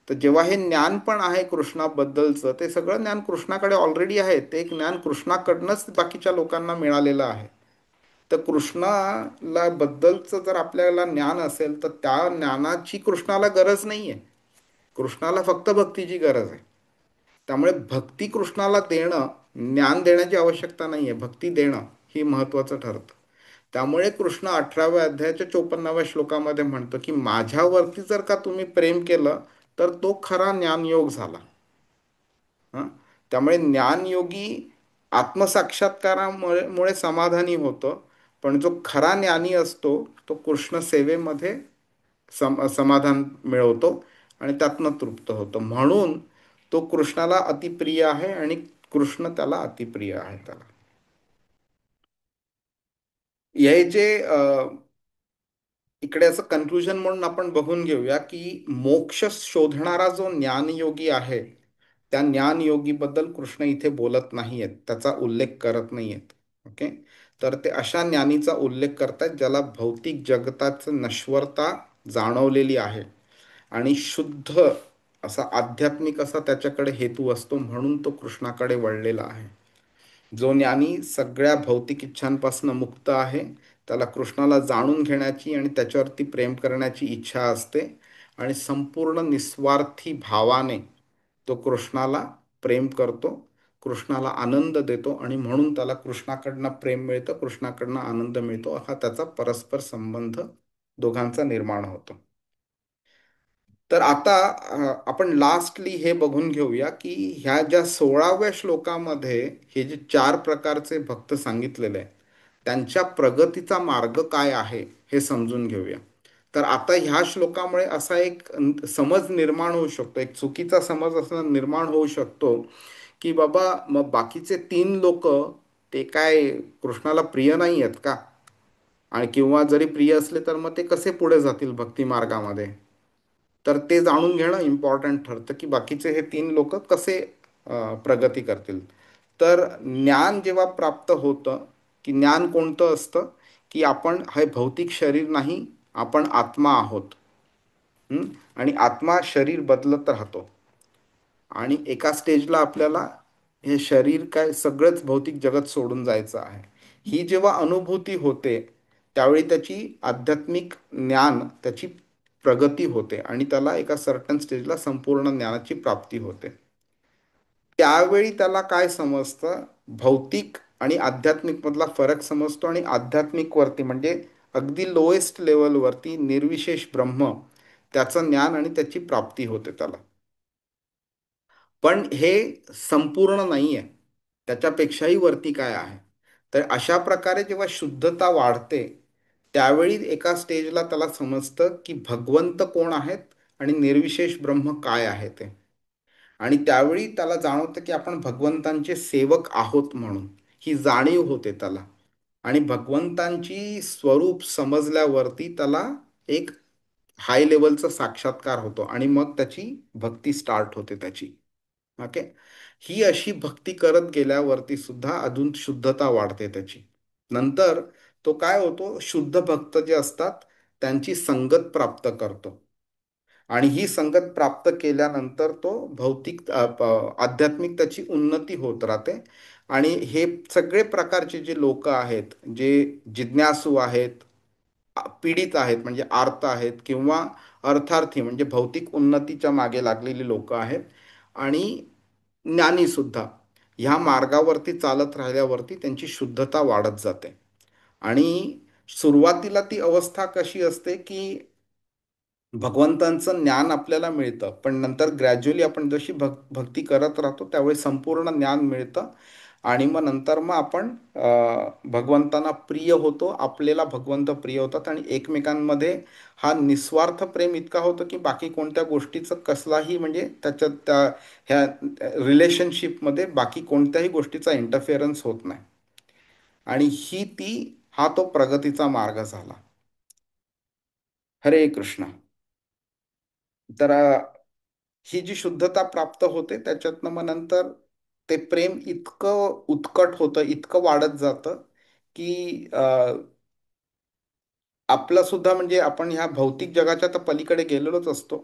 तर जेव्हा हे ज्ञान पण आहे कृष्णाबद्दलचं, ते सगळं ज्ञान कृष्णाकडे ऑलरेडी आहे, ते एक ज्ञान कृष्णाकडनंच बाकीच्या लोकांना मिळालेलं आहे. तर कृष्णाला बद्दलचं जर आपल्याला ज्ञान असेल तर त्या ज्ञानाची कृष्णाला गरज नाही आहे. कृष्णाला फक्त भक्तीची गरज आहे. त्यामुळे भक्ती कृष्णाला देणं, ज्ञान देण्याची आवश्यकता नाही आहे, भक्ती देणं ही महत्त्वाचं ठरतं. त्यामुळे कृष्ण 18व्या अध्यायाच्या 54व्या श्लोकामध्ये म्हणतो की माझ्यावरती जर का तुम्ही प्रेम केलं तर तो खरा ज्ञानयोग झाला. हं? त्यामुळे ज्ञानयोगी आत्मसाक्षात्कारामुळे मुळे समाधानी होतो, पण जो खरा ज्ञानी असतो तो कृष्ण सेवेमध्ये समाधान मिळवतो आणि त्यातनं तृप्त होतो. म्हणून तो कृष्णाला अतिप्रिय आहे आणि कृष्ण त्याला अतिप्रिय आहे. त्याला हे जे इकडे असं कन्क्लुजन म्हणून आपण बघून घेऊया की मोक्ष शोधणारा जो ज्ञानयोगी आहे त्या ज्ञानयोगीबद्दल कृष्ण इथे बोलत नाही आहेत, त्याचा उल्लेख करत नाही आहेत. ओके. तर ते अशा ज्ञानीचा उल्लेख करतात ज्याला भौतिक जगताचं नश्वरता जाणवलेली आहे आणि शुद्ध असा आध्यात्मिक असा त्याच्याकडे हेतू असतो, म्हणून तो कृष्णाकडे वळलेला आहे. जो ज्ञानी सगळ्या भौतिक इच्छांपासून मुक्त आहे, त्याला कृष्णाला जाणून घेण्याची आणि त्याच्यावरती प्रेम करण्याची इच्छा असते आणि संपूर्ण निस्वार्थी भावाने तो कृष्णाला प्रेम करतो, कृष्णाला आनंद देतो आणि म्हणून त्याला कृष्णाकडनं प्रेम मिळतं, कृष्णाकडनं आनंद मिळतो, हा त्याचा परस्पर संबंध दोघांचा निर्माण होतो. तर आता आपण लास्टली हे बघून घेऊया की ह्या ज्या 16व्या श्लोकामध्ये हे जे 4 प्रकारचे भक्त सांगितलेले आहेत त्यांच्या प्रगतीचा मार्ग काय आहे हे समजून घेऊया. तर आता ह्या श्लोकामुळे असा एक समज निर्माण होऊ शकतो, एक चुकीचा समज असा निर्माण होऊ शकतो की बाबा मग बाकीचे 3 लोक ते काय कृष्णाला प्रिय नाही आहेत का? आणि किंवा जरी प्रिय असले तर मग ते कसे पुढे जातील भक्ती मार्गामध्ये? तर ते जाणून घेणं इम्पॉर्टंट ठरतं की बाकीचे हे 3 लोक कसे प्रगती करतील. तर ज्ञान जेव्हा प्राप्त होतं, की ज्ञान कोणतं असतं की आपण हे भौतिक शरीर नाही, आपण आत्मा आहोत. हं? आणि आत्मा शरीर बदलत राहतो आणि एका स्टेजला आपल्याला हे शरीर काय सगळंच भौतिक जगत सोडून जायचं आहे. ही जेव्हा अनुभूती होते त्यावेळी त्याची आध्यात्मिक ज्ञान त्याची प्रगती होते आणि त्याला एका सर्टन स्टेजला संपूर्ण ज्ञानाची प्राप्ती होते. त्यावेळी त्याला काय समजतं, भौतिक आणि आध्यात्मिक मधला फरक समजतो आणि आध्यात्मिक वरती म्हणजे अगदी लोएस्ट लेवलवरती निर्विशेष ब्रह्म त्याचं ज्ञान आणि त्याची प्राप्ती होते त्याला. पण हे संपूर्ण नाही आहे, त्याच्यापेक्षाही वरती काय आहे. तर अशा प्रकारे जेव्हा शुद्धता वाढते त्यावेळी एका स्टेजला त्याला समजतं की भगवंत कोण आहेत आणि निर्विशेष ब्रह्म काय आहे ते. आणि त्यावेळी त्याला जाणवतं की आपण भगवंतांचे सेवक आहोत, म्हणून ही जाणीव होते त्याला. आणि भगवंतांची स्वरूप समजल्यावरती त्याला एक हाय लेवलचा साक्षात्कार होतो आणि मग त्याची भक्ती स्टार्ट होते त्याची. ओके. ही अशी भक्ती करत गेल्यावरती सुद्धा अजून शुद्धता वाढते त्याची. नंतर तो काय होतो, शुद्ध भक्त जे असतात त्यांची संगत प्राप्त करतो आणि ही संगत प्राप्त केल्यानंतर तो भौतिक आध्यात्मिक त्याची उन्नती होत राहते. आणि हे सगळे प्रकारचे जे लोक आहेत जे जिज्ञासू आहेत, पीडित आहेत म्हणजे आर्त आहेत, किंवा अर्थार्थी म्हणजे भौतिक उन्नतीच्या मागे लागलेली लोक आहेत आणि ज्ञानी सुद्धा, ह्या मार्गावरती चालत राहिल्यावरती त्यांची शुद्धता वाढत जाते. आणि सुरुवातीला ती अवस्था कशी असते की भगवंतांचं ज्ञान आपल्याला मिळतं, पण नंतर ग्रॅज्युअली आपण जशी भक्ती करत राहतो त्यावेळी संपूर्ण ज्ञान मिळतं आणि मग नंतर मग आपण भगवंतांना प्रिय होतो, आपल्याला भगवंत प्रिय होतात आणि एकमेकांमध्ये हा निस्वार्थ प्रेम इतका होतो की बाकी कोणत्या गोष्टीचं कसलाही म्हणजे त्याच्यात ह्या रिलेशनशिपमध्ये बाकी कोणत्याही गोष्टीचा इंटरफेरन्स होत नाही. आणि हा तो प्रगतीचा मार्ग झाला. हरे कृष्ण. तर ही जी शुद्धता प्राप्त होते त्याच्यातनं मग नंतर ते प्रेम इतकं उत्कट होतं, इतकं वाढत जातं की आपलं सुद्धा म्हणजे आपण ह्या भौतिक जगाच्या तर पलीकडे गेलेलोच असतो,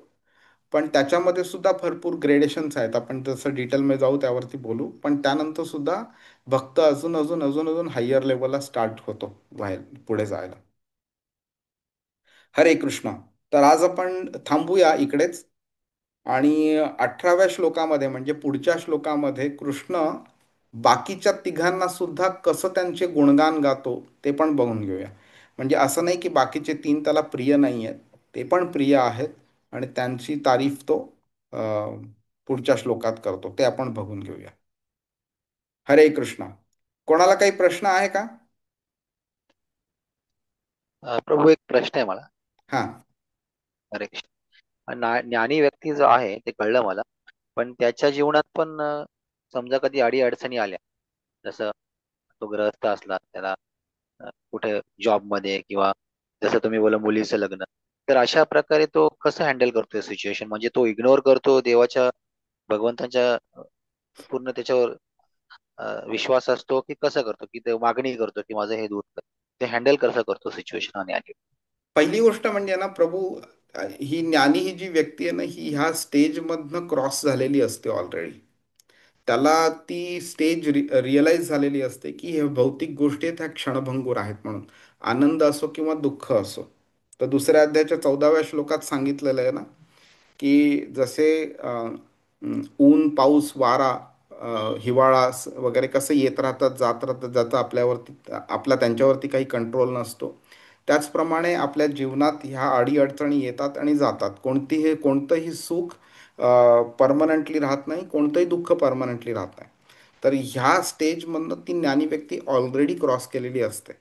पण त्याच्यामध्ये सुद्धा भरपूर ग्रेडेशन्स आहेत. आपण जसं डिटेलमध्ये जाऊ त्यावरती बोलू, पण त्यानंतर सुद्धा भक्त अजून अजून अजून अजून हायर लेवलला स्टार्ट होतो पुढे जायला. हरे कृष्ण. तर आज आपण थांबूया इकडेच आणि 18व्या श्लोकामध्ये म्हणजे पुढच्या श्लोकामध्ये कृष्ण बाकीच्या तिघांना सुद्धा कसं त्यांचे गुणगान गातो ते पण बघून घेऊया. म्हणजे असं नाही की बाकीचे तीन त्याला प्रिय नाही आहेत, ते पण प्रिय आहेत आणि त्यांची तारीफ तो पुढच्या श्लोकात करतो, ते आपण बघून घेऊया. हरे कृष्ण. कोणाला काही प्रश्न आहे का? प्रभू एक प्रश्न आहे मला. हा. हरे कृष्ण. ज्ञानी व्यक्ती जो आहे ते कळलं मला, पण त्याच्या जीवनात पण समजा कधी अडी अडचणी आल्या, जसं तो ग्रहस्थ असला, त्याला कुठे जॉब मध्ये किंवा जसं तुम्ही बोला मुलीचं लग्न, तर अशा प्रकारे तो कसं हँडल करतोय सिच्युएशन? म्हणजे तो इग्नोर करतो देवाच्या, भगवंताच्या पूर्ण त्याच्यावर विश्वास असतो, की कसं करतो, की ते मागणी करतो की माझं हे दूर कर, ते हँडल कसं करतो सिच्युएशन? आणि पहिली गोष्ट म्हणजे ना प्रभू, ही ज्ञानी ही जी व्यक्ती आहे ना, ही ह्या स्टेजमधनं क्रॉस झालेली असते ऑलरेडी. त्याला ती स्टेज रिअलाईज झालेली असते की हे भौतिक गोष्टी आहेत ह्या क्षणभंगूर आहेत म्हणून. आनंद असो किंवा दुःख असो. तर दुसऱ्या अध्यायाच्या 14व्या श्लोकात सांगितलेलं आहे ना की जसे ऊन, पाऊस, वारा, हिवाळा वगैरे कसं येत राहतात, जात राहतात, ज्याचा आपला त्यांच्यावरती काही कंट्रोल नसतो, त्याचप्रमाणे आपल्या जीवनात ह्या अडीअडचणी येतात आणि जातात. कोणतंही सुख परमनंटली राहत नाही, कोणतंही दुःख परमनंटली राहत नाही. तर ह्या स्टेजमधनं ती ज्ञानी व्यक्ती ऑलरेडी क्रॉस केलेली असते.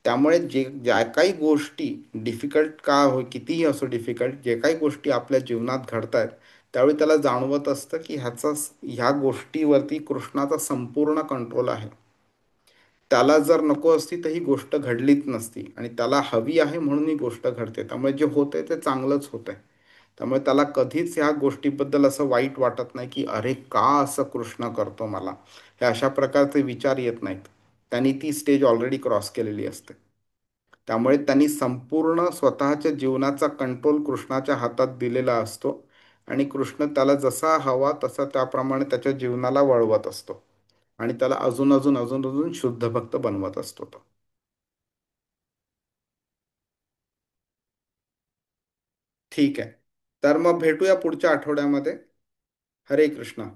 त्यामुळे ज्या काही गोष्टी डिफिकल्ट का हो, कितीही असो डिफिकल्ट, जे काही गोष्टी आपल्या जीवनात घडत आहेत त्यावेळी त्याला जाणवत असतं की ह्या गोष्टीवरती कृष्णाचा संपूर्ण कंट्रोल आहे. त्याला जर नको असती तर ही गोष्ट घडलीच नसती आणि त्याला हवी आहे म्हणून ही गोष्ट घडते. त्यामुळे जे होते ते चांगलंच होतंय. त्यामुळे त्याला कधीच ह्या गोष्टीबद्दल असं वाईट वाटत नाही की अरे का असं कृष्ण करतो मला, हे अशा प्रकारचे विचार येत नाहीत. त्यांनी ती स्टेज ऑलरेडी क्रॉस केलेली असते. त्यामुळे त्यांनी संपूर्ण स्वतःच्या जीवनाचा कंट्रोल कृष्णाच्या हातात दिलेला असतो आणि कृष्ण त्याला जसा हवा तसा त्याप्रमाणे त्याच्या जीवनाला वळवत असतो आणि त्याला अजून अजून अजून अजून शुद्ध भक्त बनवत असतो तो. ठीक आहे. तर मग भेटूया पुढच्या आठवड्यामध्ये. हरे कृष्ण.